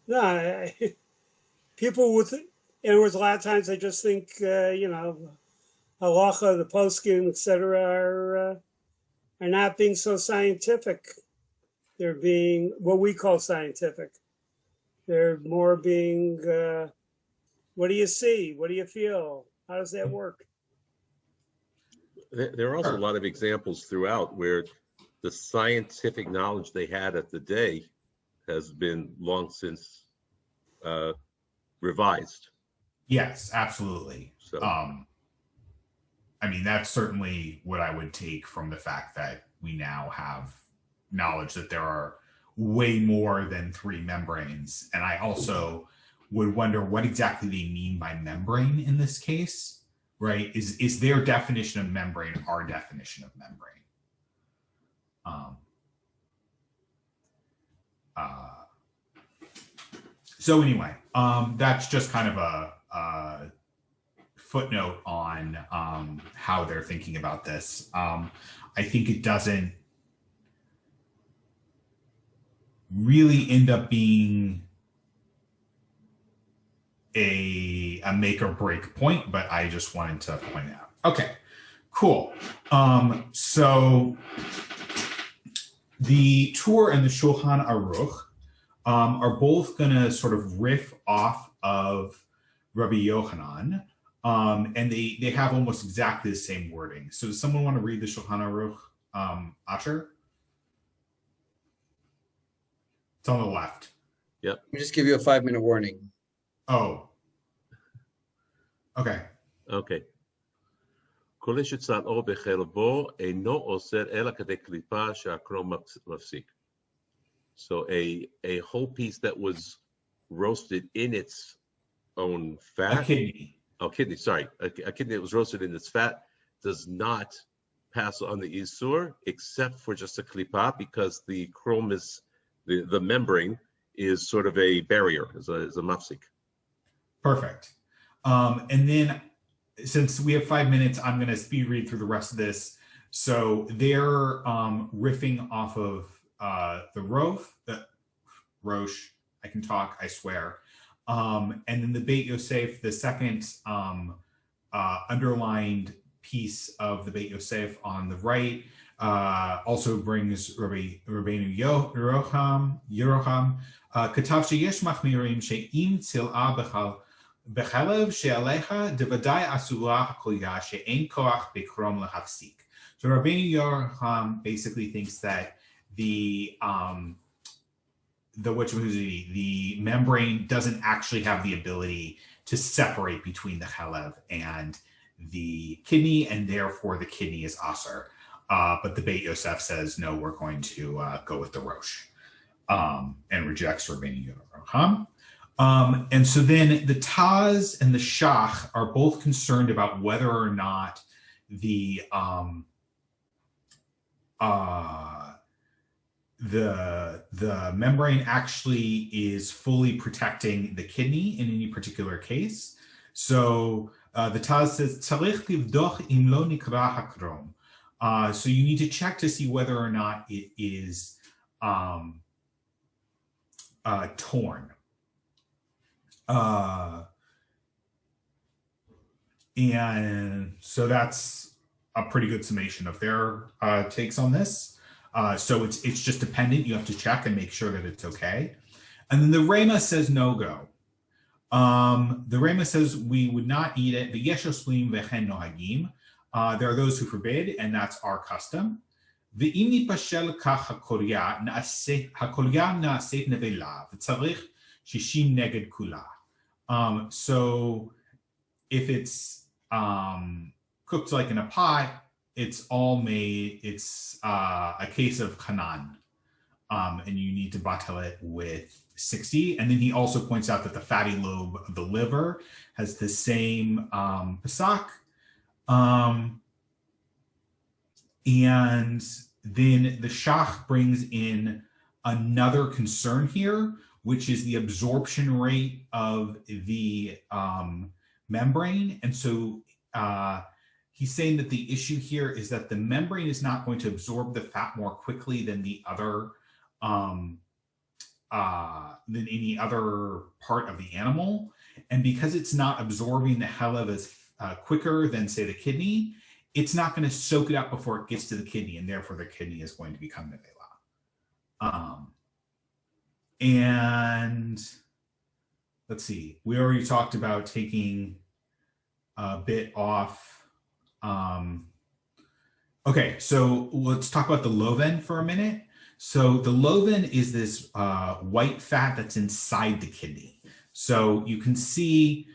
No, people with, in other words, a lot of times they just think, halacha, the poskim, etc., are not being so scientific. They're being what we call scientific. They're more being, what do you see? What do you feel? How does that work? There are also a lot of examples throughout where the scientific knowledge they had at the day has been long since revised. Yes, absolutely. So, I mean, that's certainly what I would take from the fact that we now have knowledge that there are way more than 3 membranes. And I also would wonder what exactly they mean by membrane in this case, right? Is their definition of membrane our definition of membrane? So anyway, that's just kind of a footnote on how they're thinking about this. I think it doesn't really end up being a make or break point, but I just wanted to point it out. Okay, cool. So the Tur and the Shulchan Aruch are both going to sort of riff off of Rabbi Yochanan, and they have almost exactly the same wording. So does someone want to read the Shulchan Aruch, Asher? It's on the left. Yep. Let me just give you a 5-minute warning. Oh. Okay. Okay. כל שצלעו בחלבו אינו אוסר אלא כדי קליפה שהקרום מפסיק. So a whole piece that was roasted in its own fat. A kidney. Oh, kidney, sorry. A kidney that was roasted in its fat does not pass on the Isur except for just a klipa, because the chrome is, the membrane is sort of a barrier, is a mafsik. Perfect. And then since we have 5 minutes, I'm going to speed read through the rest of this. So they're riffing off of the Rosh. I can talk, I swear. And then the Beit Yosef, the second underlined piece of the Beit Yosef on the right, also brings Rabbeinu Yeroham. כתב שיש מחמירים שאם צלעה בחלב שעליך דוודאי אסורה הקוליה שאין כוח בקרום להפסיק. So Rabbeinu Yeroham basically thinks that the membrane doesn't actually have the ability to separate between the chalev and the kidney, and therefore the kidney is aser. But the Beit Yosef says, no, we're going to go with the Rosh, and rejects Rabbeinu Yeroham. And so then the Taz and the Shach are both concerned about whether or not the membrane actually is fully protecting the kidney in any particular case. So the Taz says, "Tzarich livdoch im lo nikra hakrom." So you need to check to see whether or not it is torn. And so that's a pretty good summation of their takes on this. So it's just dependent. You have to check and make sure that it's okay. And then the Rema says no go. The Rema says we would not eat it. The Yeshoslim vechen nohagim. There are those who forbid, and that's our custom. Ve'im nipashel kach hakolya na'aseit nevela v'tzarich shishim neged kula. So if it's cooked like in a pot, it's all made, it's a case of kanan, and you need to batel it with 60. And then he also points out that the fatty lobe of the liver has the same pasak. And then the Shach brings in another concern here, which is the absorption rate of the membrane. And so he's saying that the issue here is that the membrane is not going to absorb the fat more quickly than the other, than any other part of the animal. And because it's not absorbing the chalev as quicker than, say, the kidney, it's not going to soak it up before it gets to the kidney, and therefore the kidney is going to become nevela. And let's see, we already talked about taking a bit off. Okay, so let's talk about the loven for a minute. So the loven is this white fat that's inside the kidney. So you can see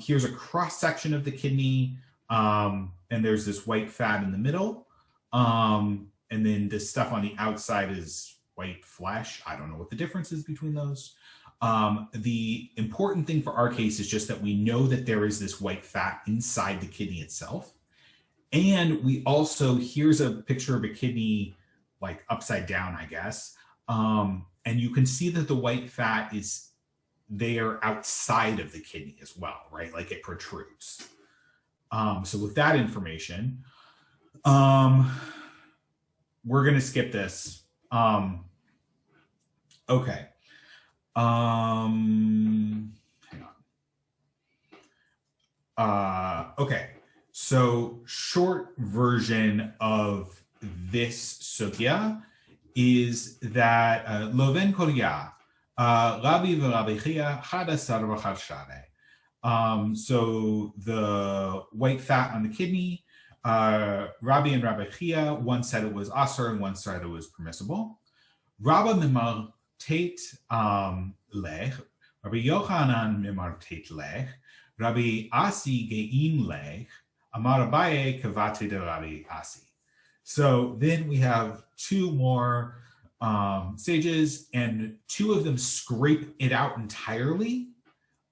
here's a cross section of the kidney, and there's this white fat in the middle. And then the stuff on the outside is white flesh. I don't know what the difference is between those. The important thing for our case is just that we know that there is this white fat inside the kidney itself. And we also, here's a picture of a kidney like upside down, I guess. And you can see that the white fat is there outside of the kidney as well, right? Like it protrudes. So with that information, we're going to skip this. Okay. Hang on. Okay, so short version of this sugya is that Loven Korea, Rabbi v'Rabbi Chia, Chad Asar v'Chad Shareh. So the white fat on the kidney, Rabbi and Rabbi Chia, one said it was asur and one said it was permissible. Rabbi Mimar Tate Lech, Rabbi Yochanan Mimar Tate Lech, Rabbi Asi Ge'im Lech, Amar Abaye Kavate de Rabbi Asi. So then we have two more sages, and two of them scrape it out entirely.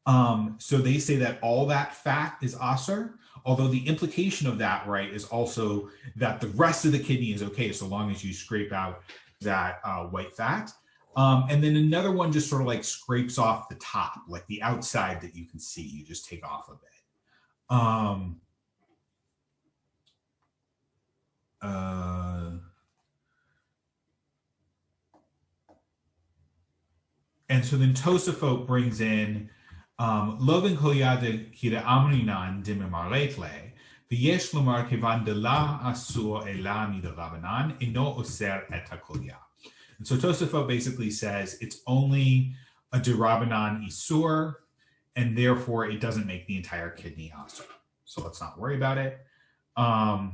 So they say that all that fat is asur, although the implication of that, right, is also that the rest of the kidney is okay so long as you scrape out that white fat. And then another one just sort of like scrapes off the top, like the outside that you can see, you just take off a bit. And so then Tosafot brings in Loven kolyade kira amrinan dimimaretle, v'yesh lomar kivan de la asur ela midarabanan ino oser et hakolya. And so Tosafot basically says it's only a derabanan isur, and therefore it doesn't make the entire kidney asur. So let's not worry about it. And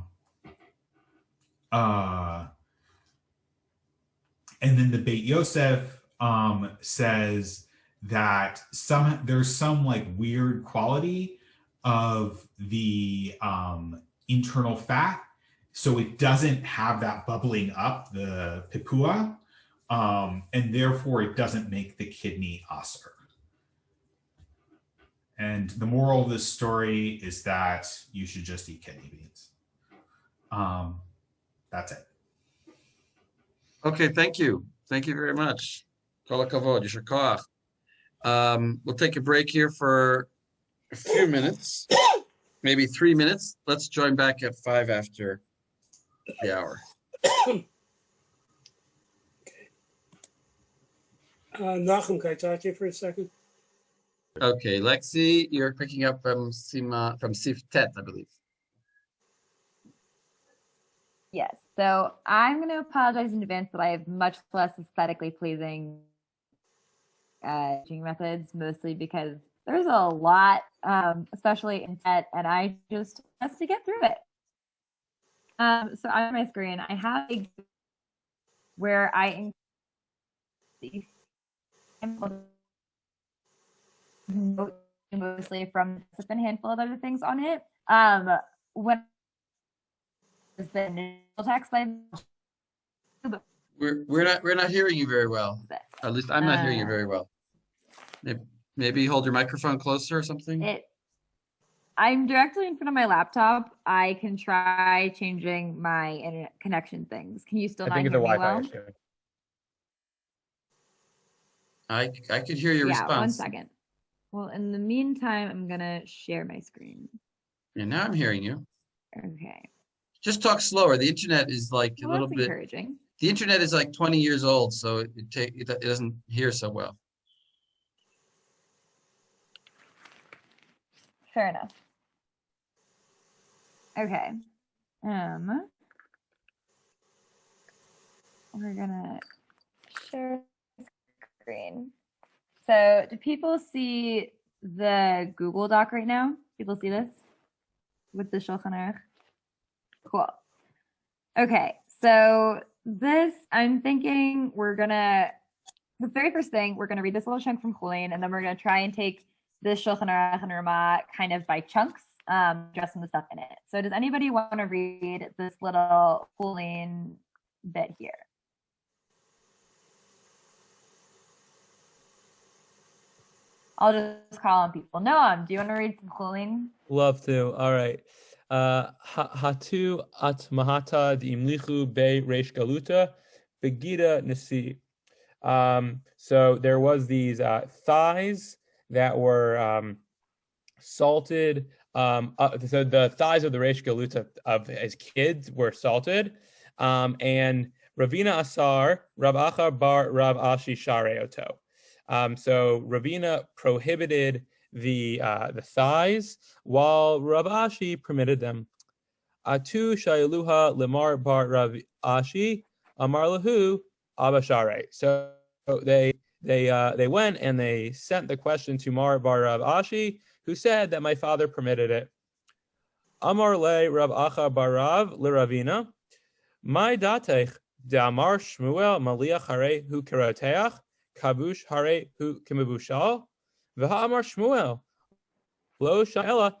then the Beit Yosef says that there's some like weird quality of the internal fat, so it doesn't have that bubbling up, the pikua, and therefore it doesn't make the kidney asur. And the moral of this story is that you should just eat kidney beans. That's it. Okay, thank you. Thank you very much. Kol hakavod, yisher koach. We'll take a break here for a few minutes, maybe 3 minutes. Let's join back at 5 after the hour. Nachum, can I talk to you for a second? Okay, Lexie, you're picking up from Sif Tet, I believe. Yes. So I'm going to apologize in advance that I have much less aesthetically pleasing teaching methods, mostly because there's a lot, especially in TET, and I just have to get through it. So on my screen, I have a where I mostly from a handful of other things on it. When is the initial text We're not hearing you very well. At least I'm not hearing you very well. Maybe hold your microphone closer or something. I'm directly in front of my laptop. I can try changing my internet connection things. Can you still not hear me well? I could hear your response. 1 second. Well, in the meantime, I'm gonna share my screen. Yeah, now I'm hearing you. Okay. Just talk slower. The internet is like a little bit encouraging. The internet is like 20 years old, so it doesn't hear so well. Fair enough. Okay. We're gonna share screen. So do people see the Google Doc right now? People see this with the Shulchan Aruch? Cool. Okay, so this, I'm thinking the very first thing, we're gonna read this little chunk from Chulin, and then we're gonna try and take this Shulchan Aruch and Ramah kind of by chunks, addressing the stuff in it. So does anybody want to read this little Chulin bit here? I'll just call on people. Noam, do you want to read some Chulin? Love to. All right. Hatu atmahata d'imlichu be reish galuta begida nasi. So there was these thighs that were salted. So the thighs of the reish galuta of his kids were salted, and Ravina Asar Rav Achar bar Rav Ashi Shareoto. So Ravina prohibited the thighs, while Rav Ashi permitted them. Atu shayaluha lemar bar Rav Ashi amar lahu abashare. So they went and they sent the question to Mar bar Rav Ashi, who said that my father permitted it. Amar le Rav Acha barav leravina, my datech de'amar Shmuel maliach hare hu keroteach, kabush hare hu kemevushal, v'ha'amar Shmuel lo sha'ela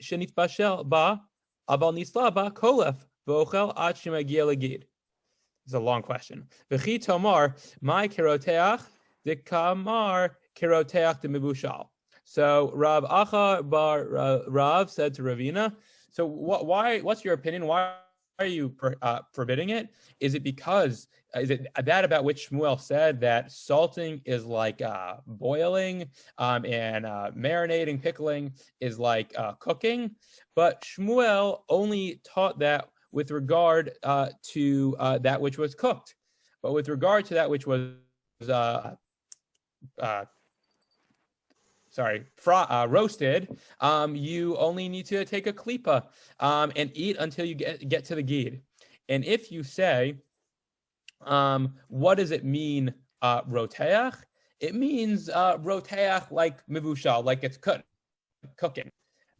shenitbashel ba, abal nisla ba kolef v'ochel ad shemagia legid. It's a long question. V'chi tomar my keroteach de'kamar keroteach de'mevushal. So Rav Acha bar Rav said to Ravina, so what's your opinion? Why are you forbidding it? Is it because, is it that about which Shmuel said that salting is like boiling and marinating, pickling is like cooking? But Shmuel only taught that with regard to that which was cooked. But with regard to that which was roasted, you only need to take a klipa and eat until you get to the gid. And if you say, what does it mean, roteach? It means roteach like mivushal, like it's cooking.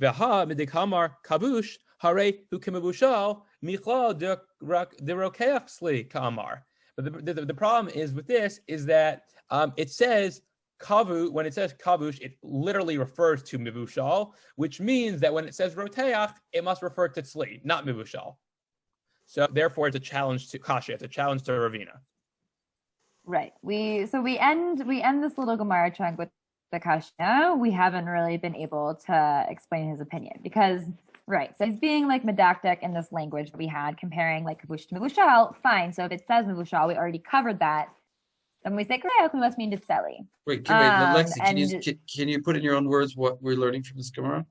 Veha midikamar kabush hare hu kemivushal michal de rokeach sli kamar. But the problem is with this is that it says kavu, when it says kavush, it literally refers to mivushal, which means that when it says roteach, it must refer to tzli, not mivushal. So therefore, it's a challenge to Kasha. It's a challenge to Ravina. Right. We end this little Gemara chunk with the Kasha. We haven't really been able to explain his opinion because, right. So he's being like medactic in this language that we had, comparing like kavush to mivushal. Fine. So if it says mivushal, we already covered that. And we say, we must mean Tzeli. Wait, Lexie, can you put in your own words what we're learning from this Gemara?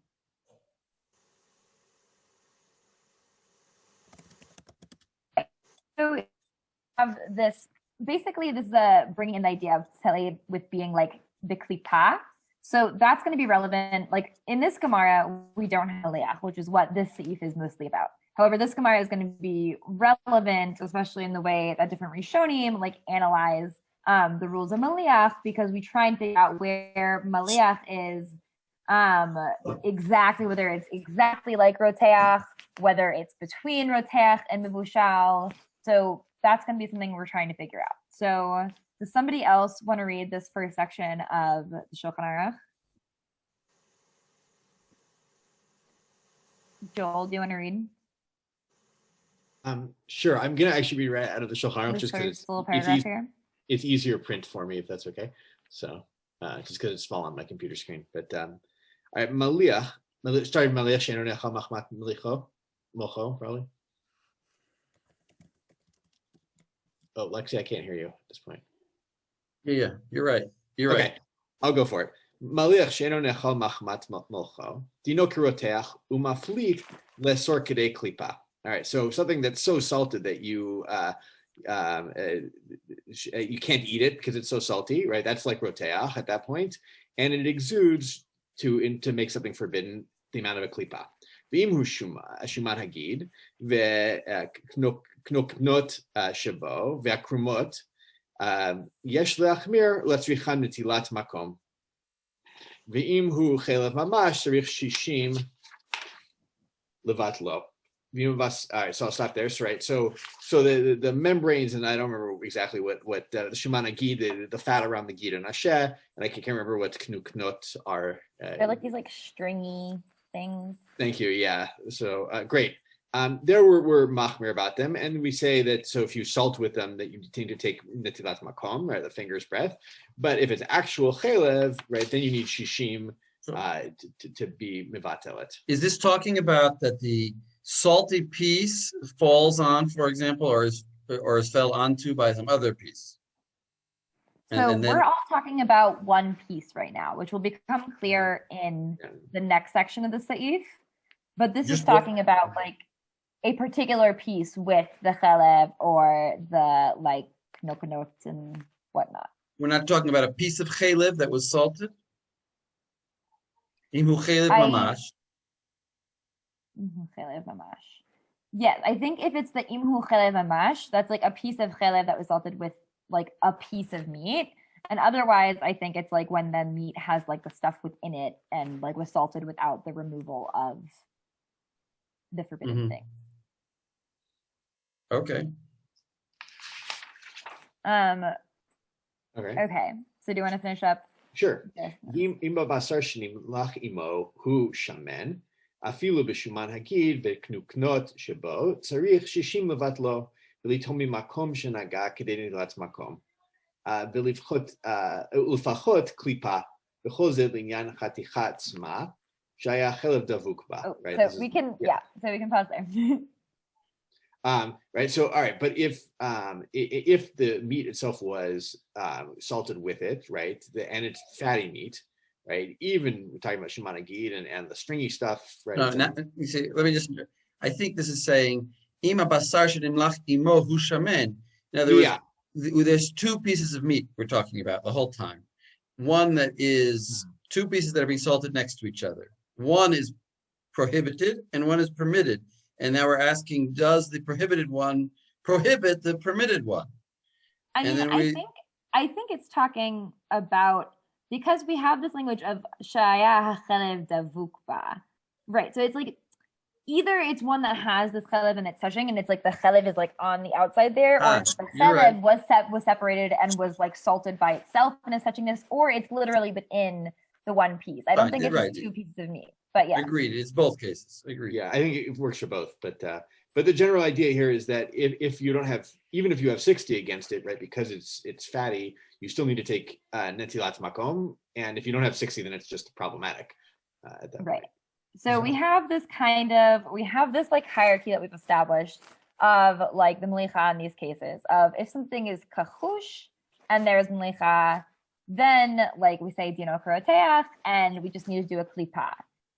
So we have this, basically this is bringing in the idea of Tzeli with being like the klipa. So that's going to be relevant. Like in this Gemara, we don't have Leach, which is what this Seif is mostly about. However, this Gemara is going to be relevant, especially in the way that different Rishonim like analyze the rules of Maliach, because we try and figure out where Maliach is exactly, whether it's exactly like Roteach, whether it's between Roteach and Mivushal. So that's going to be something we're trying to figure out. So does somebody else want to read this first section of the Shulchan Aruch? Joel, do you want to read? Sure. I'm going to actually read right out of the Shulchan Aruch just because it's easier print for me, if that's okay. So just because it's small on my computer screen. But all right, Maliach, starting Maliach she'eino nechal machmat mocho, probably. Oh, Lexie, I can't hear you at this point. Yeah, you're right. You're okay, right. I'll go for it. Maliach she'eino nechal machmat mocho, dino kiroteach umaflik lesor kedei klipa. All right, so something that's so salted that you can't eat it because it's so salty, right? That's like roteach at that point, and it exudes to make something forbidden the amount of a klipa. V'im hu shuman hagid ve'knoknot shabo ve'akrumot yesh leachmir letzrichan netilat makom. V'im hu chelev mamash tzarich 60 levatlo. All right, so I'll stop there. So, right, so the membranes, and I don't remember exactly what the Siman Agid, the fat around the Gid and Asher, and I can't remember what knuknot are. They're like these like stringy things. Thank you. Yeah. So great. There we're machmir about them, and we say that so if you salt with them, that you need to take netilat makom, right, the finger's breadth. But if it's actual chelev, right, then you need shishim to be mivatelet. Is this talking about that the salty piece falls on, for example, or is fell onto by some other piece? And we're all talking about one piece right now, which will become clear in the next section of the Seif. But this is talking about like a particular piece with the chelev or the like knokanot and whatnot. We're not talking about a piece of chelev that was salted? Im hu chelev I- mamash. Chelev mamash. Yes, I think if it's the imhu chelev mamash, that's like a piece of chelev that was salted with like a piece of meat. And otherwise, I think it's like when the meat has like the stuff within it and like was salted without the removal of the forbidden thing. Okay. Okay. So do you want to finish up? Sure. Okay. אם בבשר שנמלח עמו הוא שמן, אפילו בשומן הגיד וקנוקנות שבו, צריך 60 לבטלו ולטעום ממקום שנגע כדי נטילת מקום. ולפחות קליפה, וכל זה לעניין החתיכה עצמה, שהיה חלב דבוק בה. Right? So we can, so we can pause there. Right. So, all right. But if the meat itself was salted with it, right, and it's fatty meat, right, even we're talking about Shimon Agid and the stringy stuff, right? No, you see, let me just, I think this is saying, Ima basar shedimlach imo hu shamen. In other words, there's two pieces of meat we're talking about the whole time. One that is two pieces that are being salted next to each other. One is prohibited and one is permitted. And now we're asking, does the prohibited one prohibit the permitted one? I mean, I think it's talking about, because we have this language of shaya hachelev davukba, right? So it's like either it's one that has this chelev and it's touching, and it's like the chelev is like on the outside there, or the chelev was separated and was like salted by itself and is touching this, or it's literally within the one piece. I don't think it's just two pieces of meat. But yeah, agreed. It's both cases. Agreed. Yeah, I think it works for both. But the general idea here is that if you don't have, even if you have 60 against it, right, because it's fatty, you still need to take netilat makom, and if you don't have 60, then it's just problematic. At that point. So we have this like hierarchy that we've established of like the melicha in these cases of if something is kachush and there's melicha, then like we say dino karoteach, and we just need to do a klipa.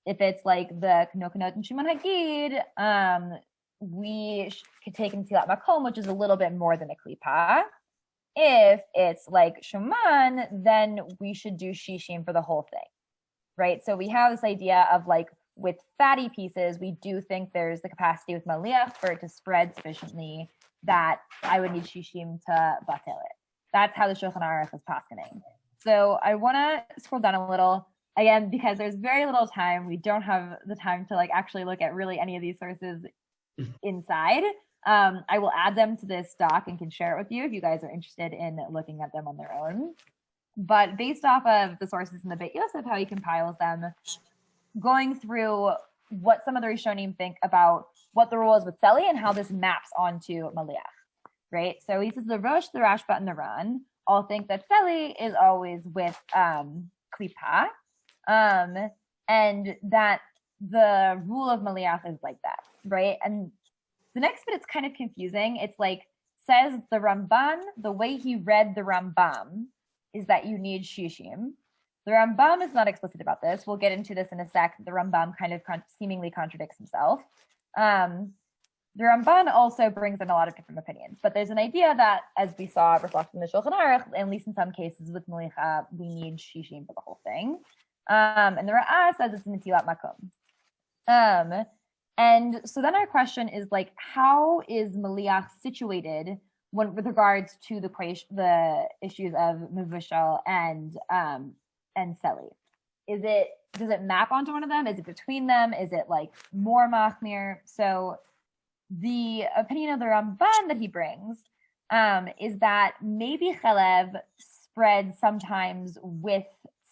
If it's like the knokanot and Shimon Hagid, we could take netilat makom, which is a little bit more than a klipa. If it's like Shuman, then we should do shishim for the whole thing, right? So we have this idea of like with fatty pieces, we do think there's the capacity with maliach for it to spread sufficiently that I would need shishim to batel it. That's how the Shulchan Aruch is paskening. So I want to scroll down a little. Again, because there's very little time, we don't have the time to like actually look at really any of these sources inside. I will add them to this doc and can share it with you if you guys are interested in looking at them on their own. But based off of the sources in the Beit Yosef, how he compiles them, going through what some of the Rishonim think about what the rule is with Seli and how this maps onto Maliach, right? So he says the Rosh, the Rashba, and the Ran all think that Seli is always with Klipa. And that the rule of Maliach is like that, right? And the next bit, it's kind of confusing. It's like, says the Ramban, the way he read the Rambam is that you need shishim. The Rambam is not explicit about this. We'll get into this in a sec. The Rambam kind of seemingly contradicts himself. The Ramban also brings in a lot of different opinions, but there's an idea that, as we saw reflected in the Shulchan Aruch, at least in some cases with Malicha, we need shishim for the whole thing. And the Ra'ah says it's netilat makom. And so then our question is like, how is Maliach situated when with regards to the issues of Mivishal and Seli? Does it map onto one of them? Is it between them? Is it like more machmir? So the opinion of the Ramban that he brings is that maybe Chalev spreads sometimes with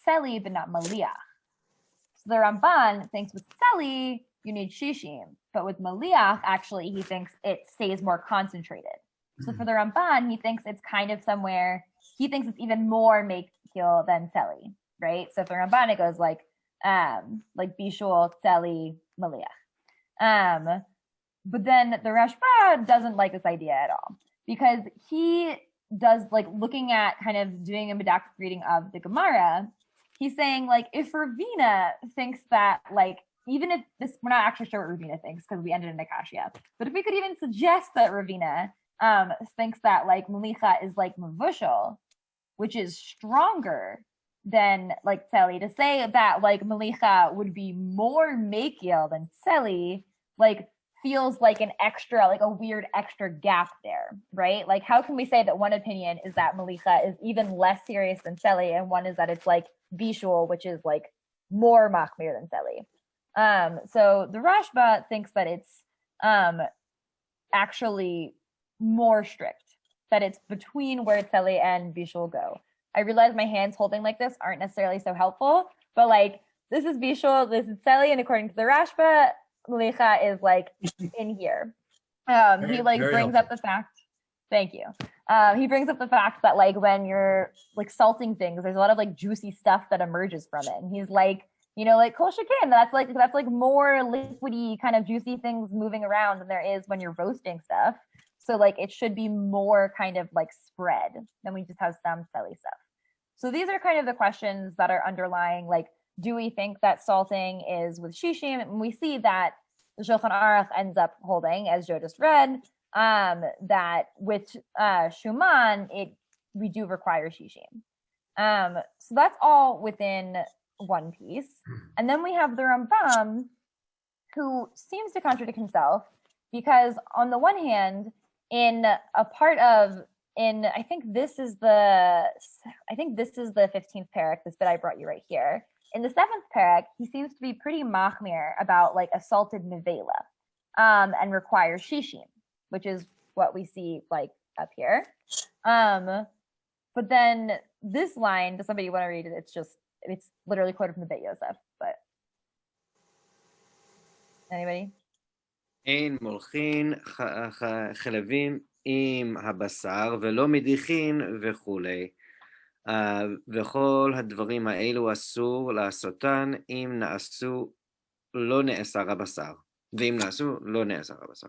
Seli, but not Maliach. So the Ramban thinks with Seli, you need shishim, but with Maliach, actually, he thinks it stays more concentrated. So for the Ramban, he thinks it's kind of somewhere, he thinks it's even more makil than Seli, right? So for Ramban, it goes like Bishul, Seli, Maliach. But then the Rashba doesn't like this idea at all, because he does like looking at kind of doing a medactic reading of the Gemara. He's saying like if Ravina thinks that like even if this, we're not actually sure what Ravina thinks because we ended in Akashia, but if we could even suggest that Ravina thinks that like Malicha is like Mavushal, which is stronger, than like Tseli. To say that like Malicha would be more Mekil than Tseli, like feels like an extra, like a weird extra gap there, right? Like how can we say that one opinion is that Malicha is even less serious than Tseli, and one is that it's like Bishul, which is like more Machmir than Tseli. So the Rashba thinks that it's actually more strict, that it's between where Tseli and Bishul go. I realize my hands holding like this aren't necessarily so helpful, but like this is Bishul, this is Tseli, and according to the Rashba, Malicha is like in here. He like brings up the fact. Thank you. He brings up the fact that like when you're like salting things, there's a lot of like juicy stuff that emerges from it, and he's like, you know, like kol shekin, that's like more liquidy kind of juicy things moving around than there is when you're roasting stuff. So like it should be more kind of like spread than we just have some Tseli stuff. So these are kind of the questions that are underlying, like, do we think that salting is with shishim? And we see that the Shulchan Aruch ends up holding, as Joe just read, that with shuman, we do require shishim. So that's all within one piece. And then we have the Rambam, who seems to contradict himself, because on the one hand, I think this is the 15th parak, this bit I brought you right here. In the 7th parak, he seems to be pretty machmir about like a salted nevela, and requires shishim, which is what we see like up here. But then this line, does somebody want to read it? It's literally quoted from the Beit Yosef, but anybody? אין מולכין חלבים עם הבשר ולא מדיחין וכולי. וכל הדברים האלו אסור לעשותן אם נעשו לא נאסר הבשר. ואם נעשו לא נאסר הבשר.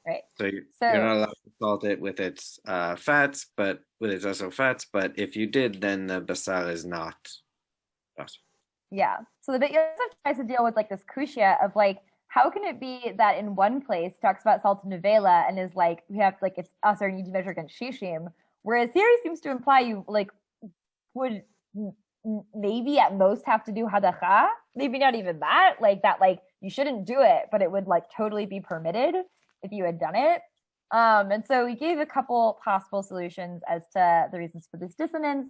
Right. So you're not allowed to salt it with its fats, but with its also fats. But if you did, then the basar is not. Yeah. So the Beit Yosef tries to deal with like this kushya of like, how can it be that in one place talks about salted nevela and is like, we have like it's us or need to measure against shishim, whereas here he seems to imply you like would maybe at most have to do hadacha, maybe not even that, like you shouldn't do it, but it would like totally be permitted if you had done it. And so we gave a couple possible solutions as to the reasons for this dissonance.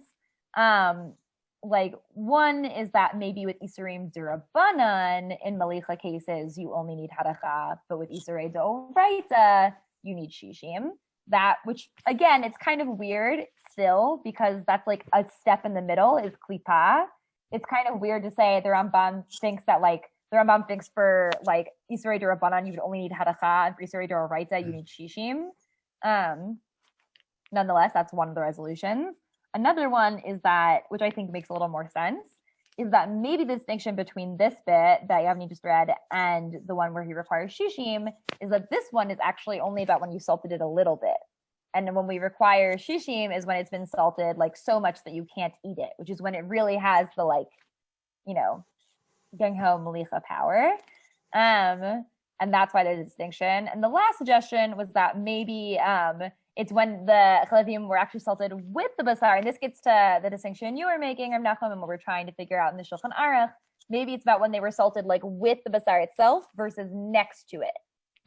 Like one is that maybe with Isurim Durabanan in Malicha cases, you only need hadacha, but with Isurei D'Oraita, you need shishim. That, which again, it's kind of weird still because that's like a step in the middle is klipa. It's kind of weird to say the Rambam thinks that like the Rambam thinks for like Isurei Durabanan, you would only need hadacha, and for Isurei D'Oraita, you need shishim. Nonetheless, that's one of the resolutions. Another one is that, which I think makes a little more sense, is that maybe the distinction between this bit that Yavni just read and the one where he requires shishim is that this one is actually only about when you salted it a little bit. And when we require shishim is when it's been salted like so much that you can't eat it, which is when it really has the like, you know, Gengho Malicha power. And that's why there's a distinction. And the last suggestion was that maybe it's when the chalavim were actually salted with the basar. And this gets to the distinction you were making, Rav Nachum, and what we're trying to figure out in the Shulchan Aruch. Maybe it's about when they were salted like with the basar itself versus next to it.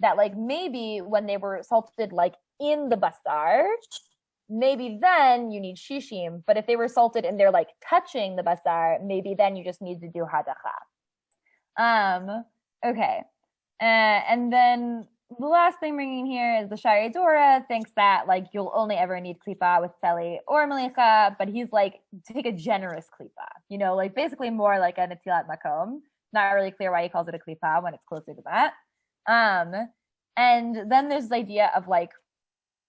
That like maybe when they were salted like in the basar, maybe then you need shishim. But if they were salted and they're like touching the basar, maybe then you just need to do hadacha. Okay. And then the last thing bringing here is the Shari Dora thinks that like you'll only ever need klipa with Tseli or Malicha, but he's like, take a generous klipa, you know, like basically more like a Netilat Makom. Not really clear why he calls it a klipa when it's closer to that. And then there's the idea of like,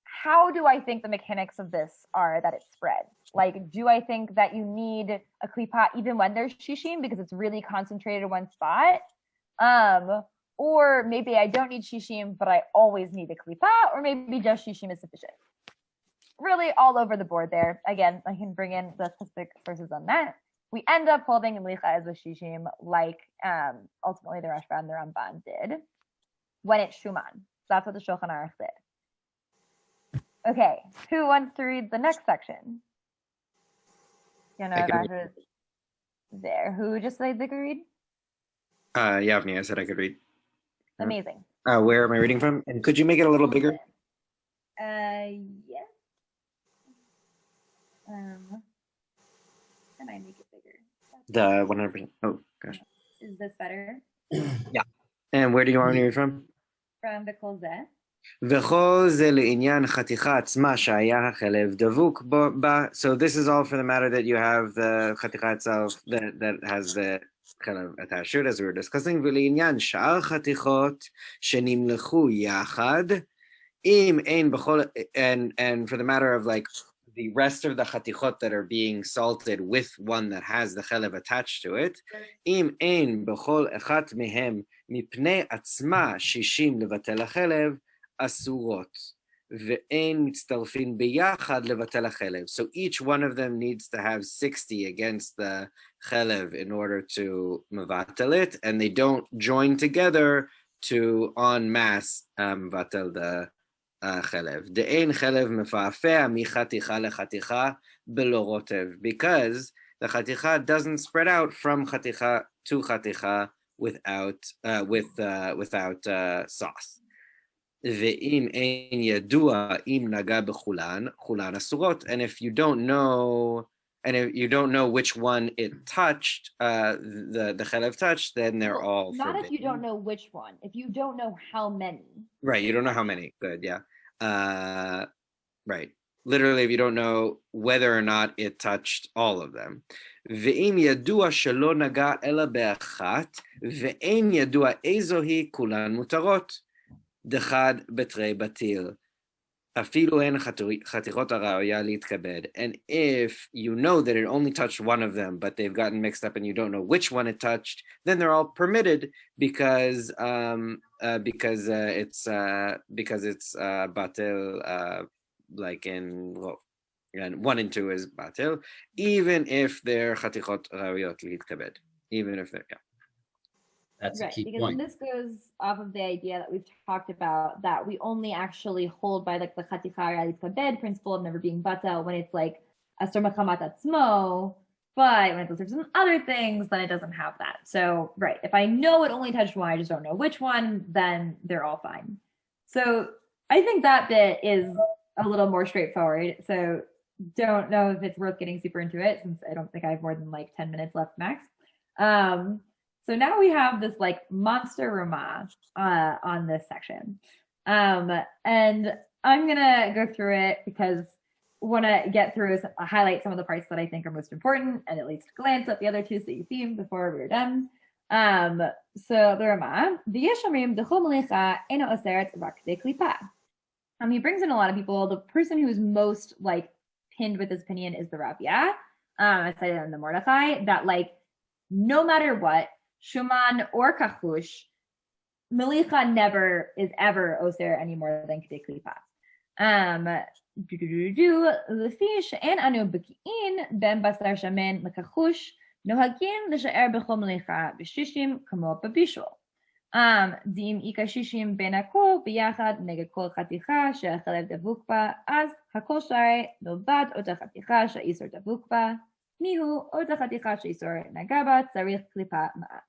how do I think the mechanics of this are that it spreads? Like, do I think that you need a klipa even when there's shishim because it's really concentrated in one spot? Or maybe I don't need shishim, but I always need a klipa, or maybe just shishim is sufficient. Really all over the board there. Again, I can bring in the specific sources on that. We end up holding Malicha as a shishim, like ultimately the Rashba and the Ramban did, when it's Shuman. So that's what the Shulchan Aruch did. Okay, who wants to read the next section? You know, I can Raja there. Who just said they could read? Yavni, I said I could read. Amazing. Where am I reading from? And could you make it a little bigger? Yes. Can I make it bigger? The 100%. Oh, gosh. Is this better? Yeah. And where do you want me to read from? From the Kolzeh. וכל זה לעניין חתיכה עצמה שהיה החלב דבוק בה. So this is all for the matter that you have the חתיכה itself that has the חלב attached to it, as we were discussing, ולעניין שאר חתיכות שנמלכו יחד, אם אין בכל, and for the matter of like the rest of the חתיכות that are being salted with one that has the חלב attached to it, אם אין בכל אחת מהם מפני עצמה 60 לבטל החלב, אסורות, ואין מצטרפים ביחד לבטל החלב. So each one of them needs to have 60 against the חלב in order to מבטל it, and they don't join together to en masse מבטל the חלב. דאין חלב מפעפע מחתיכה לחתיכה בלא רוטב, because the חתיכה doesn't spread out from חתיכה to חתיכה without sauce. ואם אין ידוע אם נגע בכולן, כולן אסורות. And if you don't know which one it touched, the חלב touched, then they're all not forbidden. If you don't know which one, if you don't know how many. Right, you don't know how many. Good, yeah. Right. Literally, if you don't know whether or not it touched all of them. ואם ידוע שלא נגע אלא באחת, ואין ידוע איזו היא, כולן מותרות. דחד בתרי בטיל. אפילו אין חתיכות הראויה להתכבד. And if you know that it only touched one of them, but they've gotten mixed up and you don't know which one it touched, then they're all permitted because it's batil, like in, well, and 1 and 2 is batil, even if they're chatichot rauyot litkabed, even if they're, yeah. That's a Right, key because point. this goes off of the idea that we've talked about, that we only actually hold by like the chaticha litkabed principle of never being batel when it's like asur machamat atzmo, but when it's some other things, then it doesn't have that. So, right, if I know it only touched one, I just don't know which one, then they're all fine. So I think that bit is a little more straightforward. So don't know if it's worth getting super into it, since I don't think I have more than like 10 minutes left max. So now we have this like monster Ramah on this section. And I'm gonna go through it because I want to get through, highlight some of the parts that I think are most important, and at least glance at the other two so you see them before we're done. So the Ramah, he brings in a lot of people. The person who is most like pinned with this opinion is the Rabia. I cited in the Mordechai that like no matter what, Shuman or Kachush, Melicha never is ever Oser any more than Kedei Klipa. Lefi she'en anu beki'in ben basar shamen lekachush nohagin l'sha'er b'chol melicha b'shishim kamo b'bishul. Dim ika shishim ben hakol b'yachad neged kol chaticha she'achalev davuk ba, az hakol shari milbad ota chaticha she'isor davuk ba, nihu ota chaticha she'isor nagaba tzarich klipa ma'at.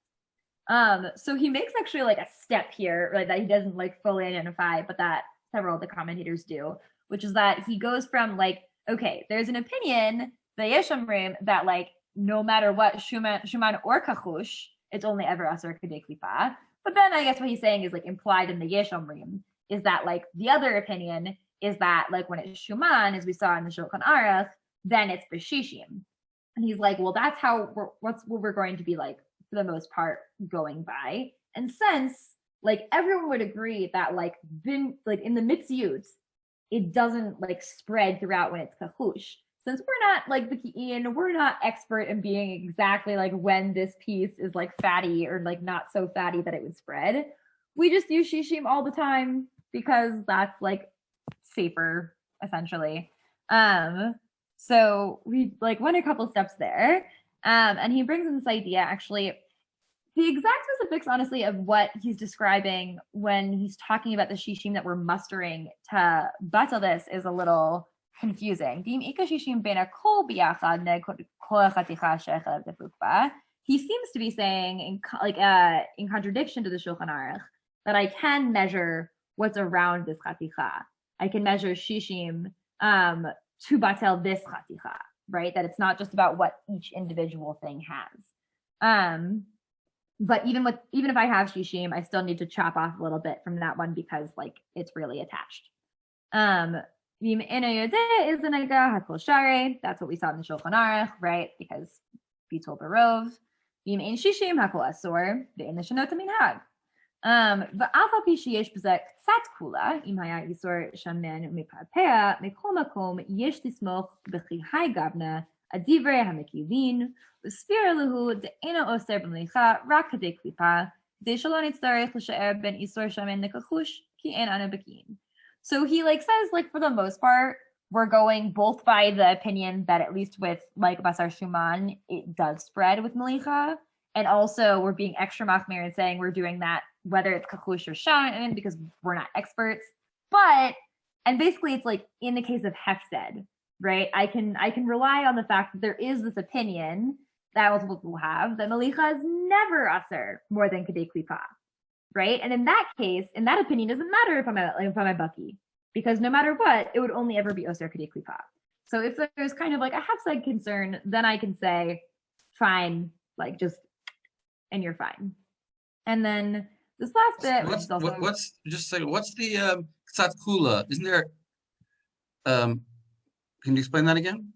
So he makes actually like a step here, right, that he doesn't like fully identify, but that several of the commentators do, which is that he goes from like, okay, there's an opinion, the Yeshamrim, that like no matter what, Shuman or Kachush, it's only ever Asur Kedei Klipa. But then I guess what he's saying is like implied in the Yeshamrim is that like the other opinion is that like when it's Shuman, as we saw in the Shulchan Aruch, then it's B'shishim. And he's like, well, that's how what we're going to be like for the most part going by. And since like everyone would agree that like in the mitzvot, it doesn't like spread throughout when it's kachush. Since we're not like Viki'in, we're not expert in being exactly like when this piece is like fatty or like not so fatty that it would spread. We just use shishim all the time because that's like safer, essentially. So we like went a couple steps there. And he brings in this idea, actually, the exact specifics, honestly, of what he's describing when he's talking about the shishim that we're mustering to batal this is a little confusing. He seems to be saying, in contradiction to the Shulchan Aruch, that I can measure what's around this chaticha. I can measure shishim to batel this chaticha, right? That it's not just about what each individual thing has. But even if I have shishim, I still need to chop off a little bit from that one because like it's really attached. That's what we saw in the Shulchan Aruch, right? Because bitol barov. Shishim hakol asor ve'in l'shanot minhag. ואף על פי שיש בזה קצת כולה, אם היה איסור שמן ומפעפע, מכל מקום יש לסמוך בחיי גבנה, הדברי המקיבין, וסביר להו דאינו אוסר במליחה רק כדי קליפה, כדי שלא נצטרך לשער בין איסור שמן לכחוש, כי אין אנו בקיאים. So he says for the most part, we're going both by the opinion that at least with basar shuman, it does spread with melicha, and also we're being extra machmir and saying we're doing that whether it's kachush or shaman because we're not experts. And basically it's in the case of hefsed, right? I can rely on the fact that there is this opinion that multiple people have that melicha is never aser more than kadei klipa, right? And in that case, in that opinion, doesn't matter if I'm a bucky, because no matter what, it would only ever be oser kadei klipa. So if there's kind of a hefsed concern, then I can say, fine, and you're fine. And then this last bit, what's the ktsat kula? Isn't there? Can you explain that again?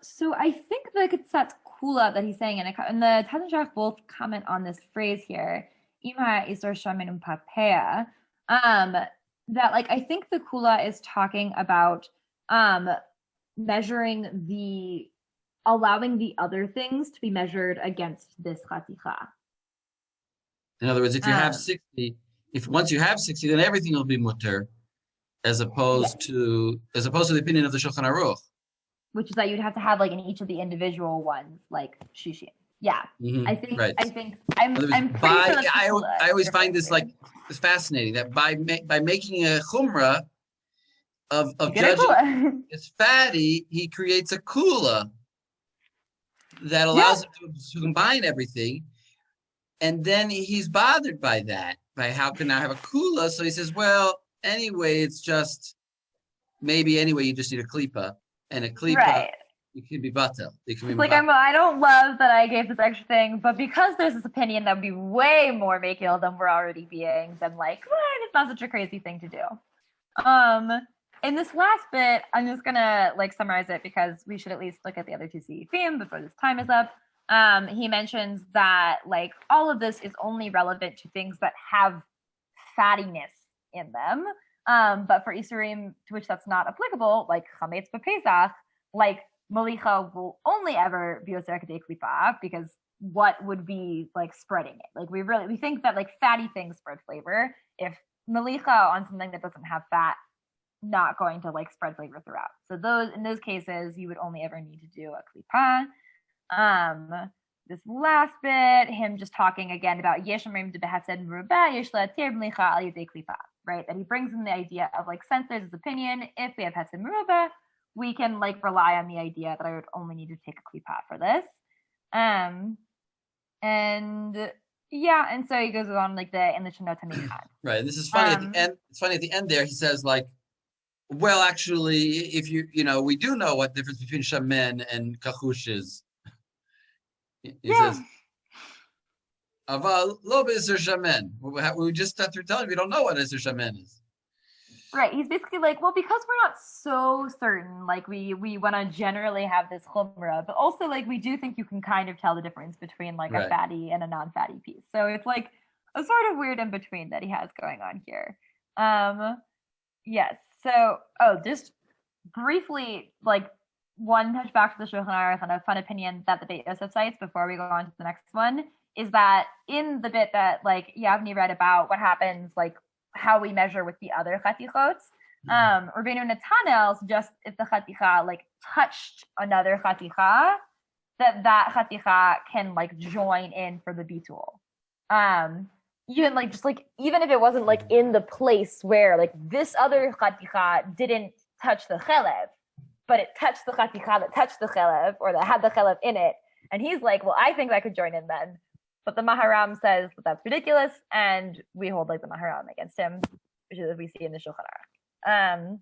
So I think the ktsat kula that he's saying, and the Taz and Shach both comment on this phrase here, ima isor shamin papea, that I think the kula is talking about allowing the other things to be measured against this chaticha. In other words, if you have 60, once you have 60, then everything will be mutter, as opposed to the opinion of the Shulchan Aruch, which is that you'd have to have in each of the individual ones shishim. Yeah, mm-hmm. I think I'm pretty sure I always find this it's fascinating that by making a chumrah of judging it's fatty, he creates a kula that allows him to combine everything. And then he's bothered by that, by how can I have a kula? So he says, well, anyway, it's just you just need a klipa, and a klipa it can be batel. It can be I don't love that I gave this extra thing, but because there's this opinion that would be way more makil than we're already being, then it's not such a crazy thing to do. In this last bit, I'm just gonna summarize it because we should at least look at the other two seifim before this time is up. He mentions that all of this is only relevant to things that have fattiness in them. But for Isurim to which that's not applicable, like Chametz b'Pesach, Malicha will only ever be Oser Kedei Klipa, because what would be spreading it? We think that fatty things spread flavor. If Malicha on something that doesn't have fat, not going to spread flavor throughout. So in those cases, you would only ever need to do a Klipa. This last bit, him just talking again about Yeshomrim de Behesed Merubah Yeshla Tir Mlicha Al Yedei Klipa, right? That he brings in the idea of since there's his opinion, if we have Hesed Merubah, we can rely on the idea that I would only need to take a klipa for this. And so he goes on in the Shanot HaMinhag. Right. This is funny at the end. It's funny at the end there. He says well, actually, if we do know what the difference between shamen and kachush is. He says, "Aval lo b'isur shamen." We just got through telling you we don't know what isur shamen is. Right. He's basically well, because we're not so certain, we want to generally have this chumrah, but also we do think you can kind of tell the difference between a fatty and a non-fatty piece. So it's a sort of weird in between that he has going on here. Yes. So just briefly, one touch back to the Shulchan Aruch and a fun opinion that the Beit Yosef cites before we go on to the next one is that in the bit that Yavni read about what happens how we measure with the other chatichot, Rabbeinu Netanel suggests if the chaticha touched another chaticha, that chaticha can join in for the bitul. Even even if it wasn't in the place where this other chaticha didn't touch the chelev, but it touched the chatikha that touched the chelev, or that had the chelev in it. And he's like, well, I think I could join in then. But the Maharam says that that's ridiculous, and we hold like the Maharam against him, which is what we see in the Shulchan Aruch.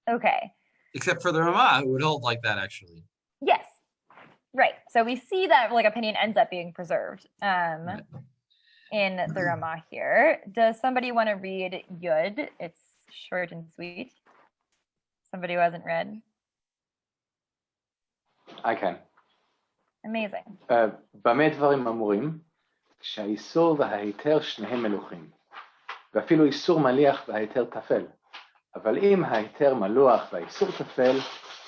Okay. Except for the Ramah, who would hold like that, actually. Yes. Right. So we see that like opinion ends up being preserved in the Ramah here. Does somebody want to read Yud? It's short and sweet. Somebody who hasn't read? I can. Amazing. במה דברים אמורים? כשהאיסור וההיתר שניהם מלוכים. ואפילו איסור מליח וההיתר תפל. אבל אם ההיתר מלוח והאיסור תפל,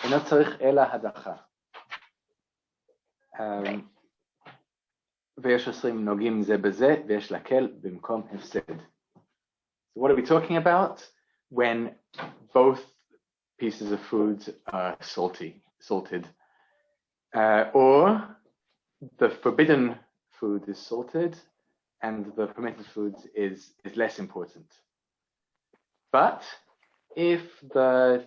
אינו צריך אלא הדחה. ויש עשרים נוגעים זה בזה, ויש להקל במקום הפסד. So what are we talking about? When both pieces of food are salted, or the forbidden food is salted and the permitted food is less important. But if the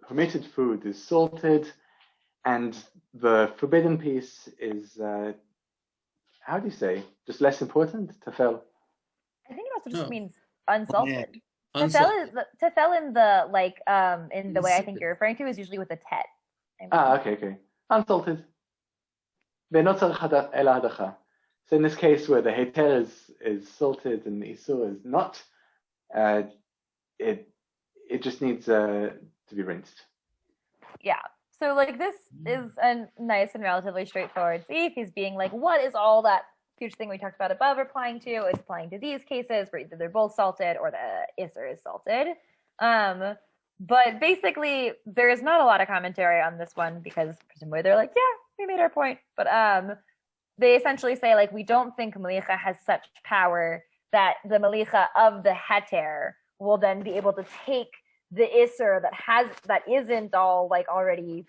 permitted food is salted and the forbidden piece is, how do you say, just less important? Tafel. I think it also just No. means unsalted. Unsalted. Tefel in the like in the way I think you're referring to is usually with a tet. Okay. Unsalted. Ve'no tzarich ela hadacha. So in this case where the heter is salted and the isur is not, it just needs to be rinsed. Yeah. So like this is a nice and relatively straightforward Seif. He's being like, what is all that huge thing we talked about above applying to? It's applying to these cases where either they're both salted or the isser is salted. But basically, there is not a lot of commentary on this one because presumably they're like, yeah, we made our point. But they essentially say like, we don't think malicha has such power that the malicha of the heter will then be able to take the isser that isn't all like already,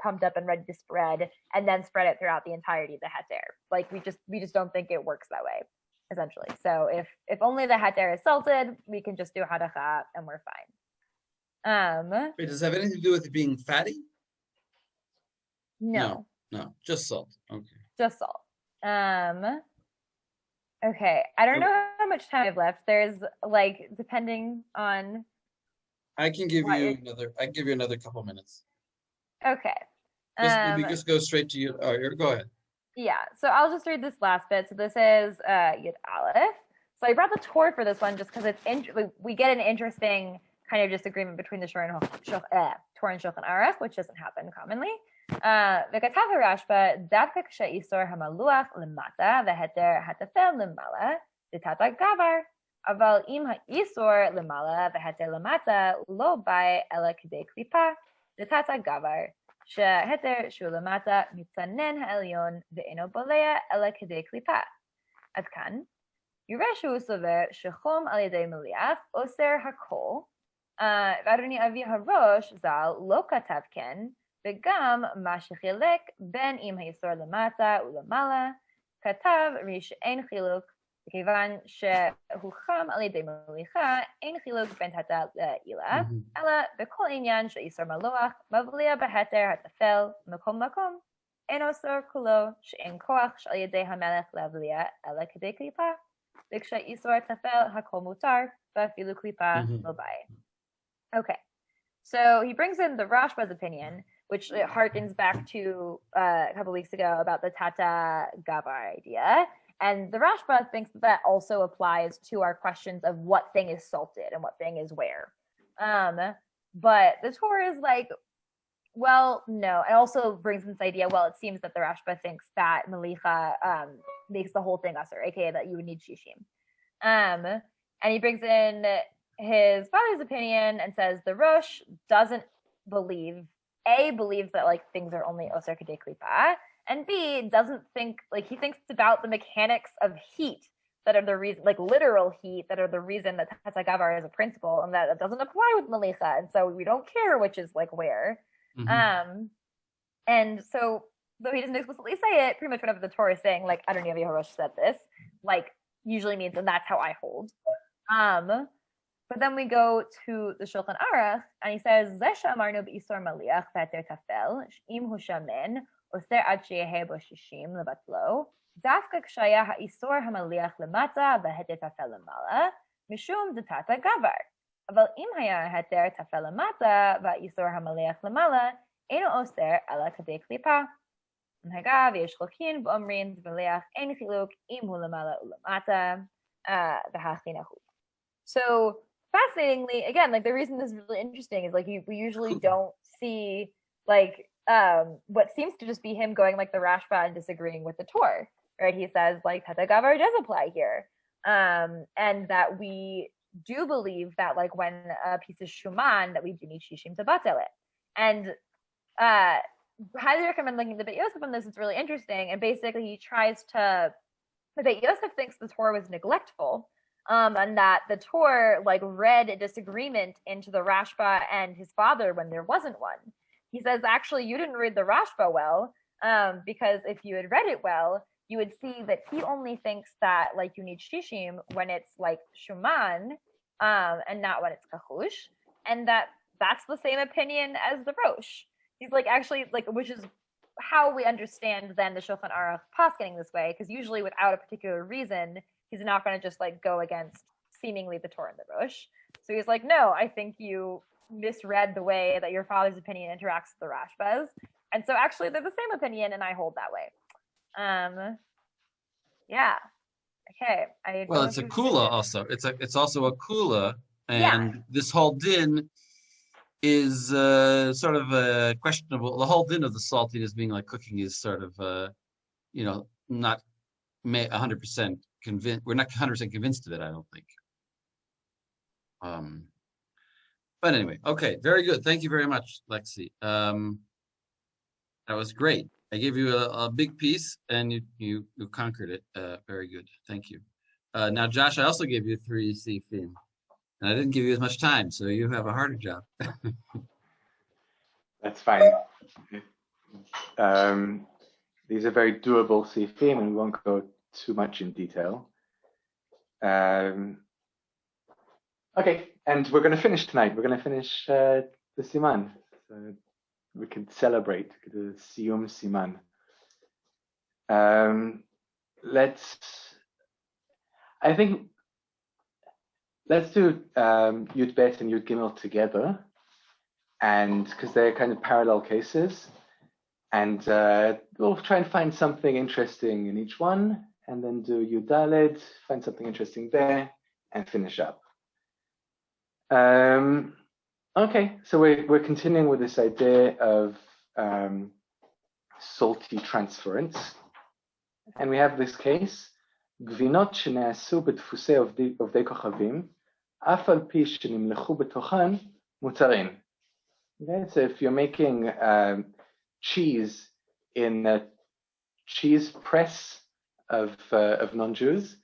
pumped up and ready to spread, and then spread it throughout the entirety of the heter. Like we just don't think it works that way, essentially. So if only the heter is salted, we can just do hadacha and we're fine. Wait, does it have anything to do with it being fatty? No, just salt. Okay. just salt. Okay, I don't know how much time I have left. There's like, depending on. I can give you another couple minutes. Okay. Maybe just go straight to you. Oh, go ahead. Yeah, so I'll just read this last bit. So this is Yud Aleph. So I brought the Torah for this one just because we get an interesting kind of disagreement between the Torah and Shulchan Aruch, which doesn't happen commonly. וכתב הרשב"א, דווקא כשהאיסור המלוח למטה וההיתר התפל למעלה, דתתא גבר. אבל אם האיסור למעלה וההיתר למטה לא בא אלא כדי קליפה, דתתא גבר. שההיתר שהוא למטה מצנן העליון ואינו בולע אלא כדי קליפה. עד כאן, יראה שהוא סובר שחום על ידי מליח אוסר הכל, ואדוני אבי הראש ז"ל לא כתב כן, וגם מה שחילק בין אם האיסור למטה ולמעלה, כתב שאין חילוק, וכיוון שהוא חם על ידי מליחה, אין חילוק בין תתא לעילה, אלא בכל עניין של איסור מלוח, מבליע בהיתר התפל, מקום מקום, אין אוסר כולו, שאין כוח שעל ידי המלך להבליע, אלא כדי קליפה, וכשהאיסור התפל הכל מותר, ואפילו קליפה לא באה. Okay, so he brings in the Rashba's opinion, which harkens back to a couple weeks ago about the Tata Gavar idea. And the Rashba thinks that also applies to our questions of what thing is salted and what thing is where. But the Torah is like, well, no. It also brings in this idea, well, it seems that the Rashba thinks that Malicha makes the whole thing usher, aka that you would need Shishim. And he brings in his father's opinion and says the Rosh doesn't believes that like things are only osir kedei klipa, and B doesn't think, like, he thinks it's about the mechanics of heat that are the reason, like literal heat, that are the reason that Tata Gavar is a principle, and that it doesn't apply with Malicha, and so we don't care which is like where. And so though he doesn't explicitly say it, pretty much whenever the Torah is saying like Adonai Harosh said this, like usually means, and that's how I hold. But then we go to the Shulchan Aruch, and he says, "Zeh she'amarnu b'isor maliach v'heter tafel, im hu shamen, oser ad sheyehe bo shishim lebatlo, dafka k'shaya ha'isor hamaliach lemata v'heter tafel lemala, mishum detata gavar. אבל אם היה ההיתר תפל למטה והאיסור המליח למעלה, אינו אוסר אלא כדי קליפה. מנהגה ויש חולקין ואומרים מליח אין חילוק אם הוא למעלה ולמטה, והכי נהוג. So fascinatingly, again, like the reason this is really interesting is like we usually don't see like what seems to just be him going like the Rashba and disagreeing with the Torah, right? He says like Tata Gavar does apply here, and that we do believe that like when a piece is shuman that we do need shishim to batel it, and highly recommend looking at the Beit Yosef on this. It's really interesting, and basically he tries to. The Beit Yosef thinks the Torah was neglectful, and that the Torah like read a disagreement into the Rashba and his father when there wasn't one. He says actually you didn't read the Rashba well, because if you had read it well, you would see that he only thinks that like you need shishim when it's like shuman, and not when it's kachush, and that's the same opinion as the Rosh. He's like actually like, which is how we understand then the Shulchan Aruch poskening this way, because usually without a particular reason, he's not going to just like go against seemingly the Torah and the Rosh. So he's like, no, I think you misread the way that your father's opinion interacts with the Rashbas, and so actually they're the same opinion, and I hold that way. Yeah. Okay. Well, it's a kula also. It's also a kula, and this whole din is sort of questionable. The whole din of the saltiness being like cooking is sort of not 100% convinced. We're not 100% convinced of it, I don't think. But anyway, okay, very good. Thank you very much, Lexie. That was great. I gave you a big piece, and you conquered it. Very good. Thank you. Now, Josh, I also gave you 3 sifim, and I didn't give you as much time, so you have a harder job. That's fine. These are very doable sifim, and we won't go too much in detail. Okay, and we're going to finish tonight. We're going to finish the Siman. So we can celebrate the Siyum Siman. Let's do Yud Bet and Yud Gimel together, and because they're kind of parallel cases, and we'll try and find something interesting in each one, and then do Yud Daled, find something interesting there, and finish up. Okay, so we're continuing with this idea of salty transference, and we have this case: גבינות שנעשו בדפוסי עובדי כוכבים, אף על פי שנמלחו בתוכן, מותרים. Okay, so if you're making cheese in a cheese press of non-Jews,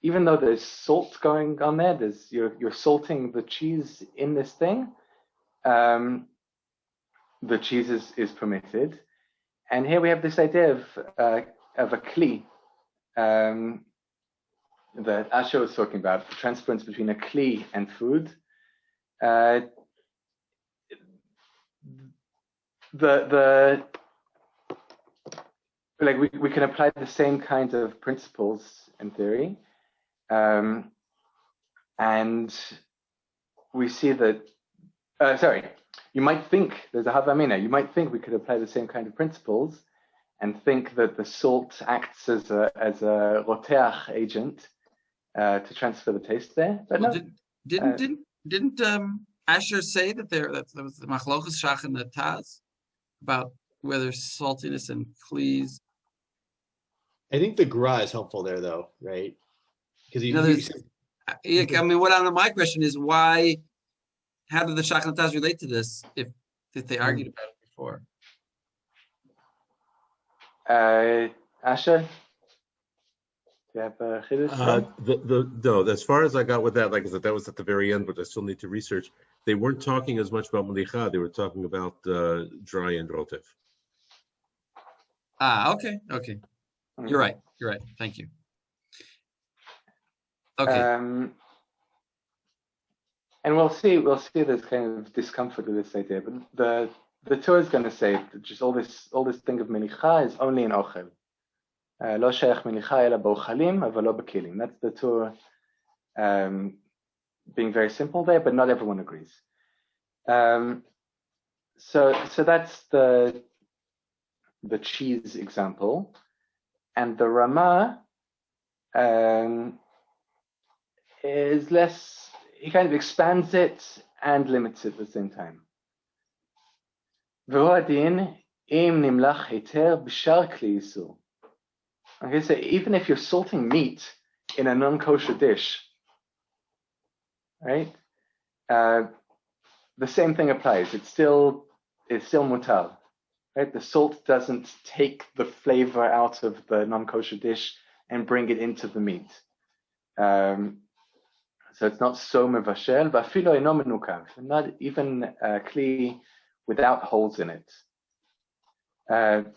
even though there's salt going on there, you're salting the cheese in this thing, the cheese is permitted. And here we have this idea of a kli that Asher was talking about, the transference between a kli and food. We can apply the same kind of principles in theory, and we see that. You might think there's a havamina. You might think we could apply the same kind of principles, and think that the salt acts as a roteach agent to transfer the taste there. But well, no. Didn't Asher say that there was the machlokas shach and the taz about whether saltiness and klees? I think the gra is helpful there, though, right? Because I mean, my question is why? How did the shach and the taz relate to this if they argued about it before? Asher, do you have a chiddush? No, as far as I got with that, like I said, that was at the very end, but I still need to research. They weren't talking as much about malicha. They were talking about dry and rotev. Okay. You're right. Thank you. Okay. And we'll see there's kind of discomfort with this idea, but the Torah is going to say that just all this thing of melicha is only in ochel. Lo sheich melicha ela b'ochalim, aval lo b'kelim. That's the Torah being very simple there, but not everyone agrees. So that's the cheese example, and the Rama is less. He kind of expands it and limits it at the same time. Okay, so even if you're salting meat in a non-kosher dish, right? The same thing applies. It's still mutal, right? The salt doesn't take the flavor out of the non-kosher dish and bring it into the meat. So it's not so mevashel, va'afilo eno menukav, not even kli without holes in it. De'en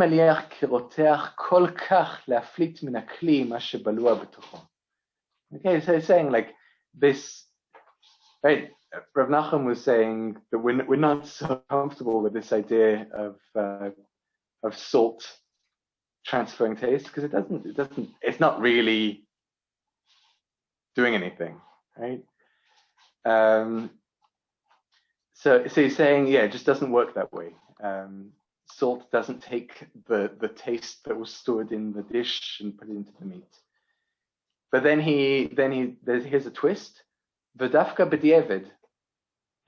maliach kiroteach kol kach leaflit min hakli ma shebalua b'tocho. Okay, so he's saying like this, right? Rav Nachum was saying that we're not so comfortable with this idea of salt transferring taste because it's not really doing anything, right? So he's saying, yeah, it just doesn't work that way. Salt doesn't take the taste that was stored in the dish and put it into the meat. But then here's a twist. V'dafka b'di'eved,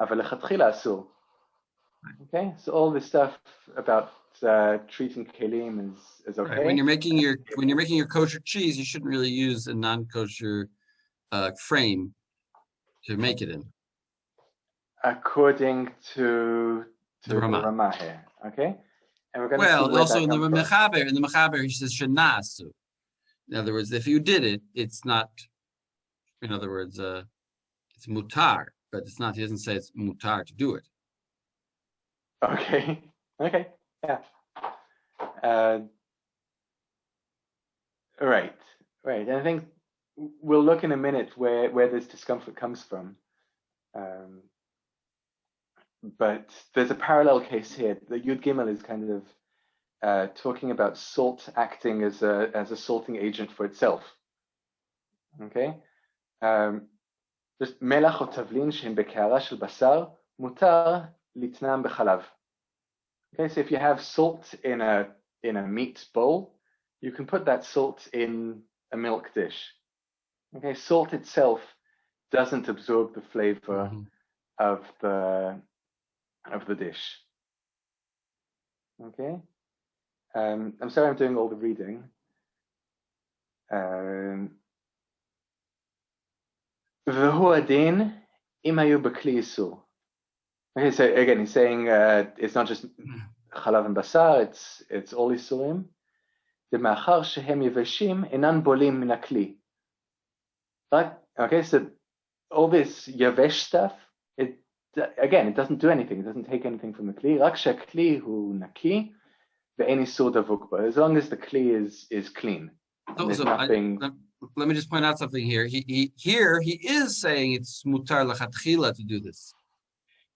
aval lechatchila asur. Okay, so all this stuff about treating kelim is okay. Right. When you're making your kosher cheese, you shouldn't really use a non-kosher frame to make it in. According to the Rama here, okay? And we're going to see also in the Mechaber, he says shenasu. In other words, if you did it, it's not. In other words, it's mutar, but it's not. He doesn't say it's mutar to do it. Okay. Yeah. Right. And I think we'll look in a minute where this discomfort comes from. But there's a parallel case here. The Yud Gimel is kind of talking about salt acting as a salting agent for itself. Okay? Just melach or tavlin she'en beke'ara shel basar mutar litnam bechalav. Okay, so if you have salt in a meat bowl, you can put that salt in a milk dish. Okay, salt itself doesn't absorb the flavor of the dish. Okay, I'm sorry I'm doing all the reading. V'hu adin im hayu b'kli yisur. Okay, so again, he's saying it's not just chalav and basar; it's all isurim. Demachar shehem yeveshim enan bolim min hakli. Okay, so all this yavesh stuff, it doesn't do anything. It doesn't take anything from the kli. Rak shekli hu naki ve'en isur davuk ba. As long as the kli is clean. There's nothing. Let me just point out something here. He is saying it's mutar lachatchila to do this.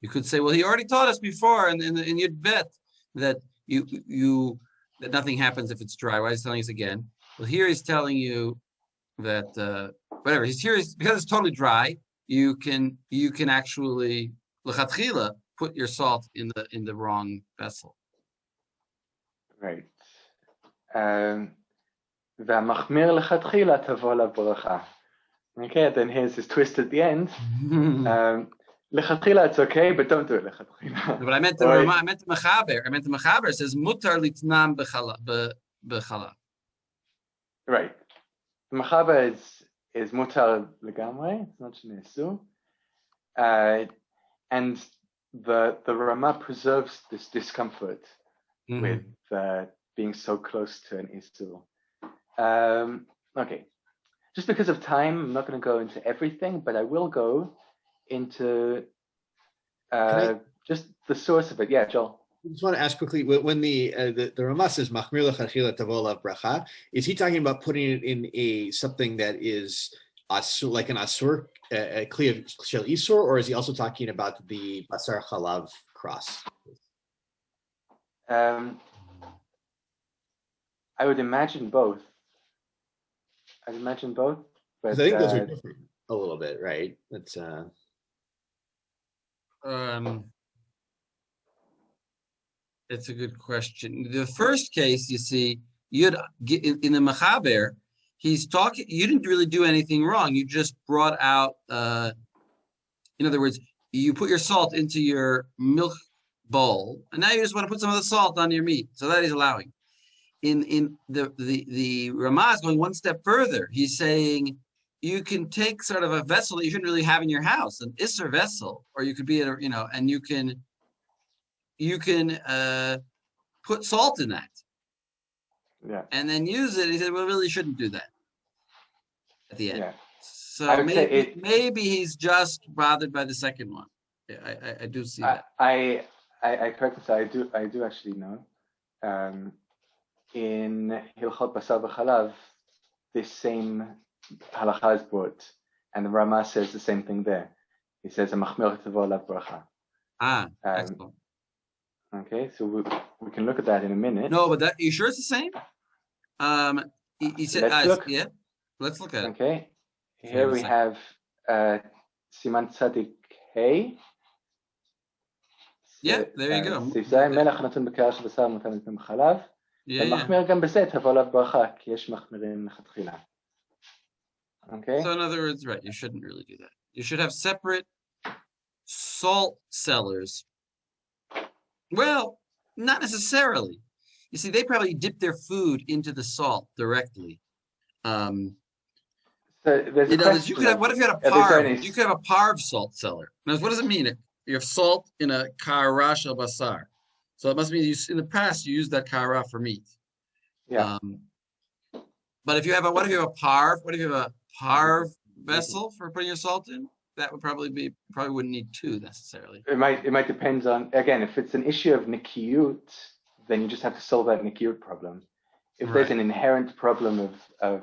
You could say, well, he already taught us before in Yud Bet that that nothing happens if it's dry. Why is he telling us again? Well, here he's telling you that whatever. Because it's totally dry. You can actually lechatchila put your salt in the wrong vessel. Right. V'amachmir lechatchila tavo alav baracha. Okay, then here's this twist at the end. Lechatchila, it's okay, but don't do it lechatchila. But I meant the Mechaber. The Mechaber says mutar litnam b'chala. Right. The Mechaber is mutar legamre. It's not shnesu. And the Rama preserves this discomfort with being so close to an isur. Okay. Just because of time, I'm not going to go into everything, but I will go into just the source of it. Yeah, Joel. I just want to ask quickly, when the Rama says machmir lechatchila tavo alav bracha, is he talking about putting it in something that is asur, like an asur, a kli of shel isur, or is he also talking about the basar chalav cross? I would imagine both. I'd imagine both, but Because I think those are different a little bit, right? That's it's a good question. The first case, you see, you'd get in the Mechaber, he's talking. You didn't really do anything wrong. You just brought out. In other words, you put your salt into your milk bowl, and now you just want to put some of the salt on your meat. So that is allowing. In the Ramah is going one step further. He's saying you can take sort of a vessel that you shouldn't really have in your house, an Isser vessel, or you could be in a, and you can put salt in that. Yeah. And then use it. He said, well, really shouldn't do that at the end. Yeah. So maybe he's just bothered by the second one. Yeah, I do see that. I correct myself. I do actually know. In Hilchot Basar v'Chalav, this same halacha is brought, and the Rama says the same thing there. He says, "Machmir tavo alav bracha." Excellent. Okay, so we can look at that in a minute. No, but you sure it's the same? He said, Let's look. Yeah, let's look at it. Okay, here we have Siman Tzadik Hey. Yeah, there you go. מלח נתון בקערה של בשר מותר מפני חלב. ומחמיר גם בזה תבוא עליו ברכה, כי יש מחמירים מלכתחילה. Okay. So in other words, right, you shouldn't really do that. You should have separate salt cellars. Well, not necessarily. You see, they probably dip their food into the salt directly. So there's you could have. What if you had a parv? You could have a parv salt cellar. Now, what does it mean? You have salt in a kara shel basar. So it must mean in the past you used that kara for meat. Yeah. But if you have what if you have a parv? What if you have a parv vessel for putting your salt in? That would probably wouldn't need two necessarily. It might depend on, again, if it's an issue of nikiyut, then you just have to solve that nikiyut problem. If there's an inherent problem of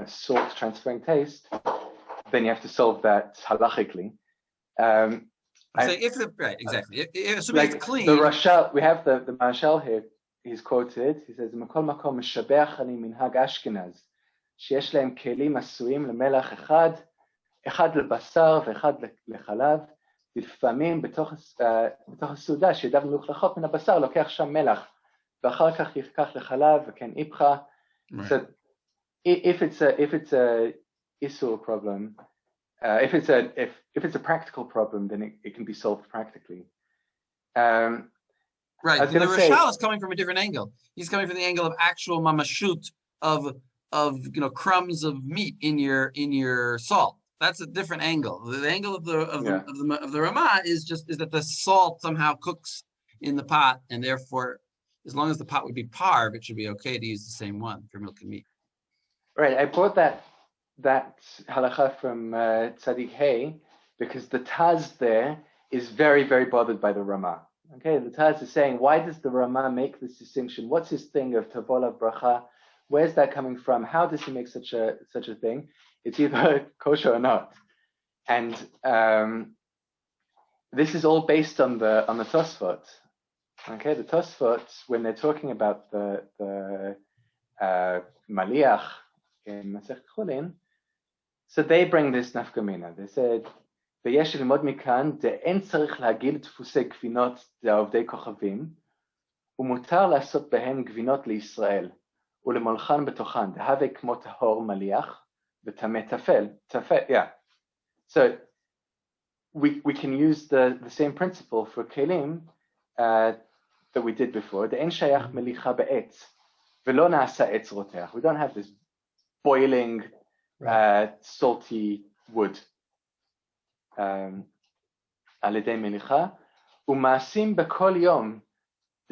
salt transferring taste, then you have to solve that halachically. Exactly. Assuming it's clean. The Rashal, we have the Marshal here. He's quoted. He says, "Makol makom mishabeach ani minhag Ashkenaz, sheyesh lehem kelim asuim lemelach אחד לבשר ואחד לחלב, לפעמים בתוך הסעודה שידיו מלוכלכות מן הבשר לוקח שם מלח, ואחר כך ייקח לחלב וכן איפכה." So if it's a issue problem, if it's a practical problem, then it can be solved practically. Right. And the Rashal is coming from a different angle. He's coming from the angle of actual mamashut of crumbs of meat in your salt. That's a different angle. The angle of the Ramah is that the salt somehow cooks in the pot, and therefore, as long as the pot would be parv, it should be okay to use the same one for milk and meat. Right. I brought that halacha from Tzadik Hey because the Taz there is very, very bothered by the Ramah. Okay, the Taz is saying, why does the Ramah make this distinction? What's his thing of Tavola Bracha? Where's that coming from? How does he make such a thing? It's either kosher or not. And this is all based on the Tosfot. Okay, the Tosfot, when they're talking about the Maliach in Masech Chulin, so they bring this nafkamina. They said, ויש ללמוד מכאן, דאין צריך להגיד דפוסי גבינות לעובדי כוכבים, ומותר לעשות בהם גבינות לישראל, ולמולחן בתוכן, דהווה כמו טהור מליח, וטמא טפל. Yeah. So we can use the same principle for kelim that we did before. דאין שייך מליחה בעץ, ולא נעשה עץ רותח. We don't have this boiling, salty wood. על ידי מליחה, ומעשים בכל יום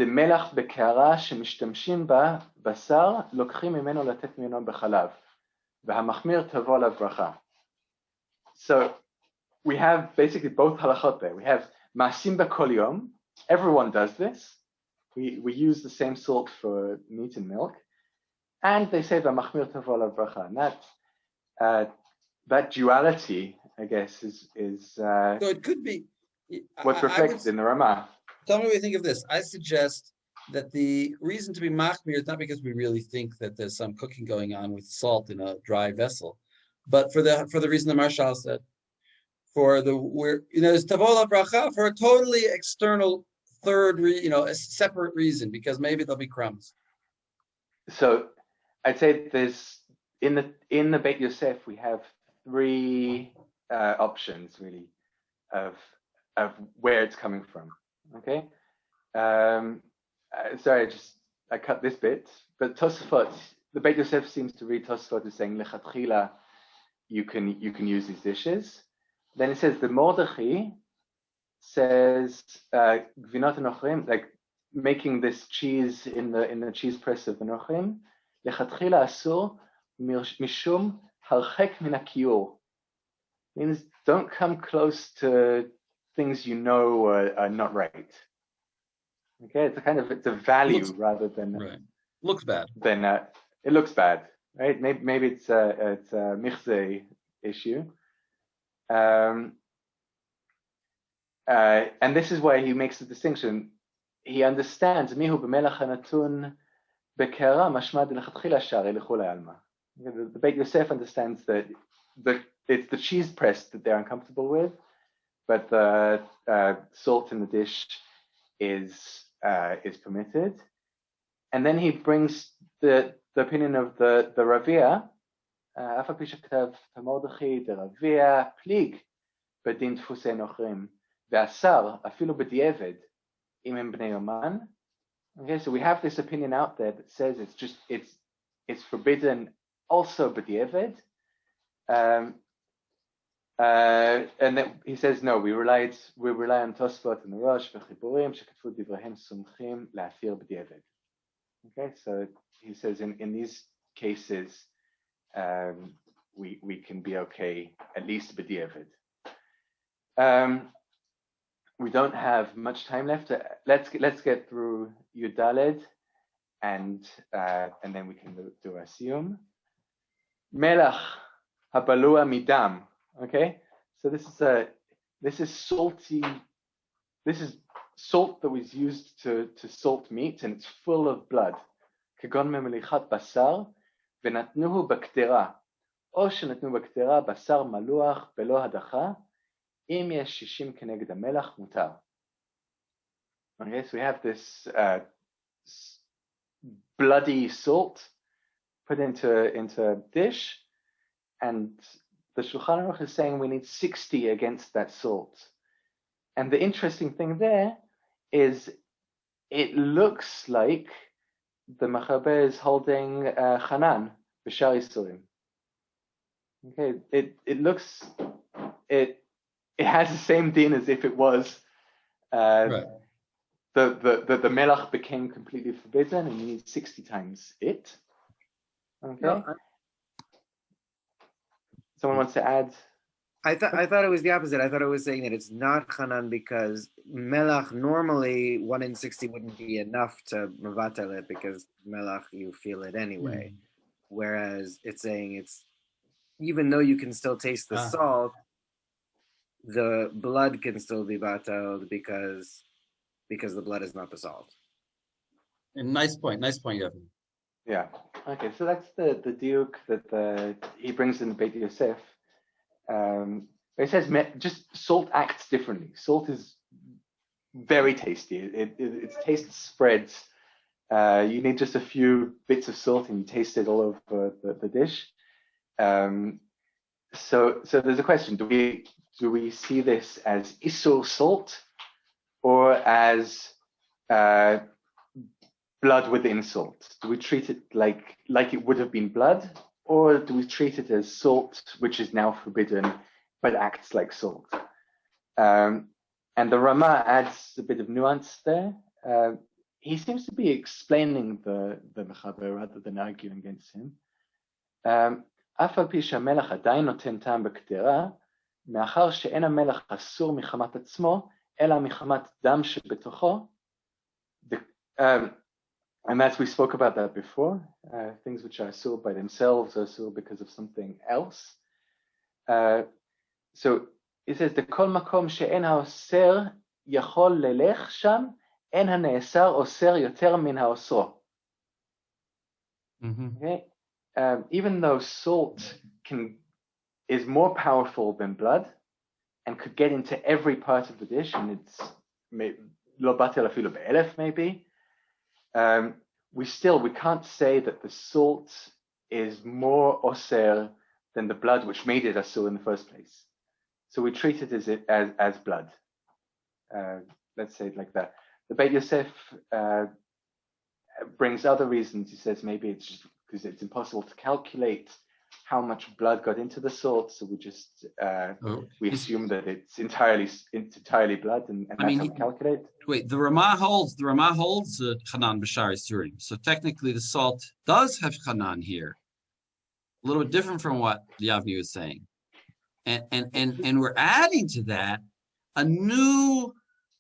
דמלח בקערה שמשתמשים בה בשר, לוקחים ממנו לתת ממנו בחלב, והמחמיר תבוא עליו ברכה. So we have basically both halachot there. We have מעשים בכל יום, everyone does this. We use the same salt for meat and milk, and they say והמחמיר תבוא עליו ברכה. And that that duality, I guess, is So it could be. what's reflected in the Ramah. Tell me what you think of this. I suggest that the reason to be machmir is not because we really think that there's some cooking going on with salt in a dry vessel, but for the reason the Marshal said, it's tavola bracha for a totally external third, a separate reason, because maybe there'll be crumbs. So I'd say there's in the Beit Yosef we have three options really of where it's coming from. Okay. Sorry, I cut this bit, but Tosafot, the Beit Yosef seems to read Tosafot as saying lechatchila you can use these dishes. Then it says the Mordechai says gvinot nochrim, like making this cheese in the cheese press of the nochrim. Lechatchila asur mishum harchek min hakiur, means don't come close to things you know are not right. Okay, it's a value rather than right. Looks bad. Then it looks bad, right? Maybe it's a michzeh issue. And this is why he makes the distinction. He understands mihu b'melach hanatun bekera mashma d'lechatchila shari l'chulei alma. The Beit Yosef understands that it's the cheese press that they're uncomfortable with, but the salt in the dish is permitted. And then he brings the opinion of the Ravia. אף על פי שכתב מרדכי דרביע פליג בדין דפוסי נוכרים ואסר אפילו בדיעבד אם הם בני אומן. Okay, so we have this opinion out there that says it's forbidden also b'di'evid. And then he says no, we rely on Tosfot and the Rosh v'chiburim shekatvu divrehem sumchim la'athir b'di'evid. Okay, so he says in these cases we can be okay at least b'di'evid. We don't have much time left. Let's get through Yudaled, and then we can do our siyum. Melach habalua midam. Okay, so this is salty. This is salt that was used to salt meat, and it's full of blood. Kagon memelichat basar v'natnuhu b'ktera, או שנתנו בקטרה בשר מלוח בלא הדחה. אם יש 60 כנגד המלח מותר. Okay, so we have this bloody salt put into a dish, and the Shulchan Aruch is saying we need 60 against that salt. And the interesting thing there is it looks like the Machaber is holding Chanan b'shar Yisurim. Okay, it looks it has the same din as if it was right. The melach became completely forbidden, and you need 60 times it. Okay. No, someone wants to add? I thought it was the opposite. I thought it was saying that it's not chanan because melach normally 1 in 60 wouldn't be enough to mevatel it, because melach you feel it anyway. Whereas it's saying it's even though you can still taste the salt, the blood can still be batel because the blood is not the salt. Nice point, Yevon. Yeah. Okay, so that's the diuk that he brings in the Beit Yosef. It says just salt acts differently. Salt is very tasty. Its taste spreads. You need just a few bits of salt and you taste it all over the dish. So there's a question: do we see this as isur salt or as blood within salt? Do we treat it like it would have been blood, or do we treat it as salt, which is now forbidden, but acts like salt? And the Rama adds a bit of nuance there. He seems to be explaining the Mechaber rather than arguing against him. אף על פי שהמלח עדיין נותן טעם בקטרה, מאחר שאין המלח אסור מחמת עצמו, אלא מחמת דם שבתוכו. And as we spoke about that before, things which are asur by themselves are asur because of something else. So it says, "Kol makom she'en ha'oser yachol lelech sham, en ha'ne'esar oser yoter min ha'osro." Okay, even though salt is more powerful than blood and could get into every part of the dish, and it's lo batel afilu be'elef maybe. We can't say that the salt is more oser than the blood which made it asur in the first place. So we treat it as blood. Let's say it like that. The Beit Yosef brings other reasons. He says maybe it's just because it's impossible to calculate how much blood got into the salt, so we just we assume that it's entirely blood, and that's how we calculate. Wait, the Ramah holds Chanan b'shar Isurim. So technically, the salt does have Chanan here, a little bit different from what Yavni was saying, and we're adding to that a new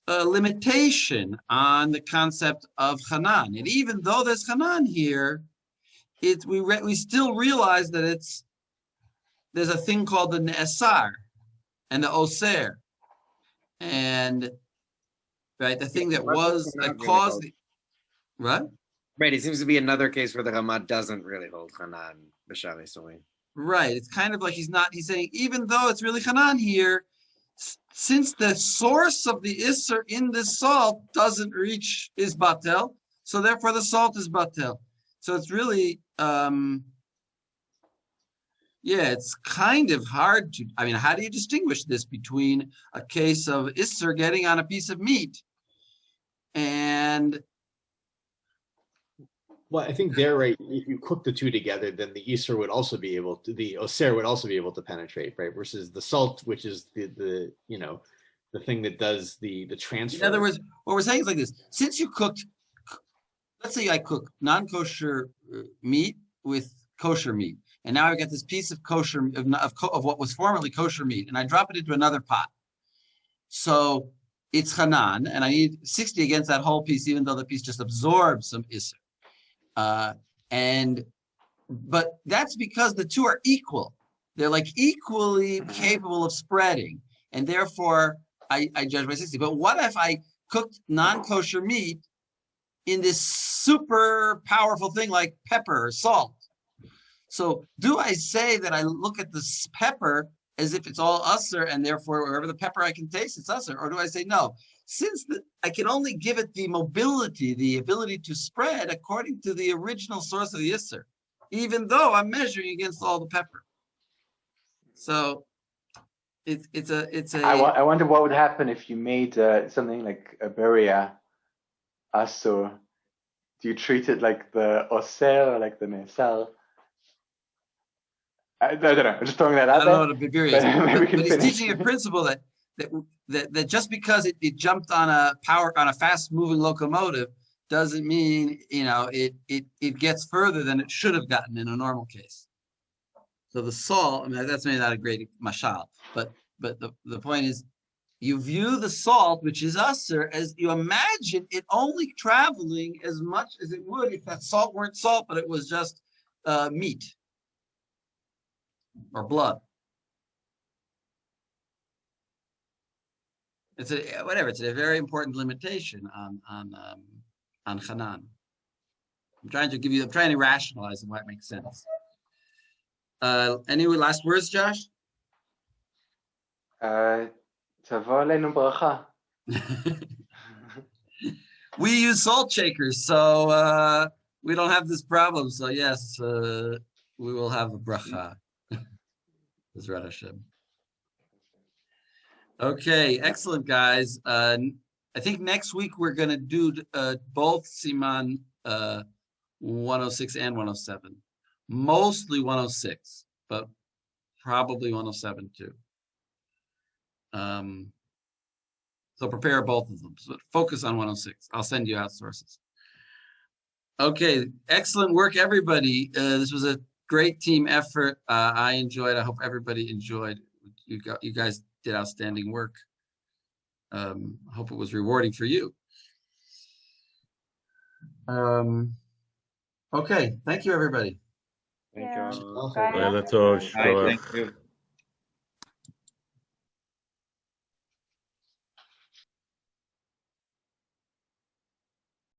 limitation on the concept of Chanan. And even though there's Chanan here, we still realize that there's a thing called the Ne'esar and the Oser, and right, the thing that caused the right. Right, it seems to be another case where the Ramah doesn't really hold Chanan b'shar Isurim. Right, it's kind of like he's saying even though it's really Chanan here, since the source of the Isser in this salt doesn't reach is batel, so therefore the salt is batel. So it's really, it's kind of hard to, how do you distinguish this between a case of Isser getting on a piece of meat and... Well, I think they're right. If you cook the two together, then the Isser would also be able to, the Oser would also be able to penetrate, right? Versus the salt, which is the thing that does the transfer. In other words, what we're saying is like this: since you cooked, let's say I cook non-kosher meat with kosher meat, and now I got this piece of kosher of what was formerly kosher meat, and I drop it into another pot. So it's Hanan, and I need 60 against that whole piece, even though the piece just absorbs some Isser. But that's because the two are equal. They're like equally capable of spreading, and therefore I judge by 60. But what if I cooked non-kosher meat in this super powerful thing like pepper or salt? So do I say that I look at this pepper as if it's all usser, and therefore wherever the pepper I can taste, it's usser? Or do I say no? Since I can only give it the mobility, the ability to spread according to the original source of the Isser, even though I'm measuring against all the pepper. So it's a. I wonder what would happen if you made something like a beria asur. Do you treat it like the oser or like the nesal? I don't know. I'm just throwing that out. I don't know what a beria is, but he's teaching a principle that just because it jumped on a fast moving locomotive doesn't mean it gets further than it should have gotten in a normal case. So the salt, that's maybe not a great mashal, but the point is, you view the salt, which is usser, as you imagine it only traveling as much as it would if that salt weren't salt, but it was just meat or blood. It's a very important limitation on Hanan. I'm trying to rationalize and why it makes sense. Any last words, Josh? Tavo aleinu bracha. We use salt shakers, so we don't have this problem. So yes, we will have a bracha. Bezrat Hashem. Okay, excellent, guys. I think next week we're going to do both Siman 106 and 107. Mostly 106, but probably 107 too. So prepare both of them. So focus on 106. I'll send you out sources. Okay, excellent work, everybody. This was a great team effort. I enjoyed. I hope everybody enjoyed. You guys did outstanding work. I hope it was rewarding for you. Okay, thank you, everybody. Yeah. Laila tov, shkoyach. Thank you.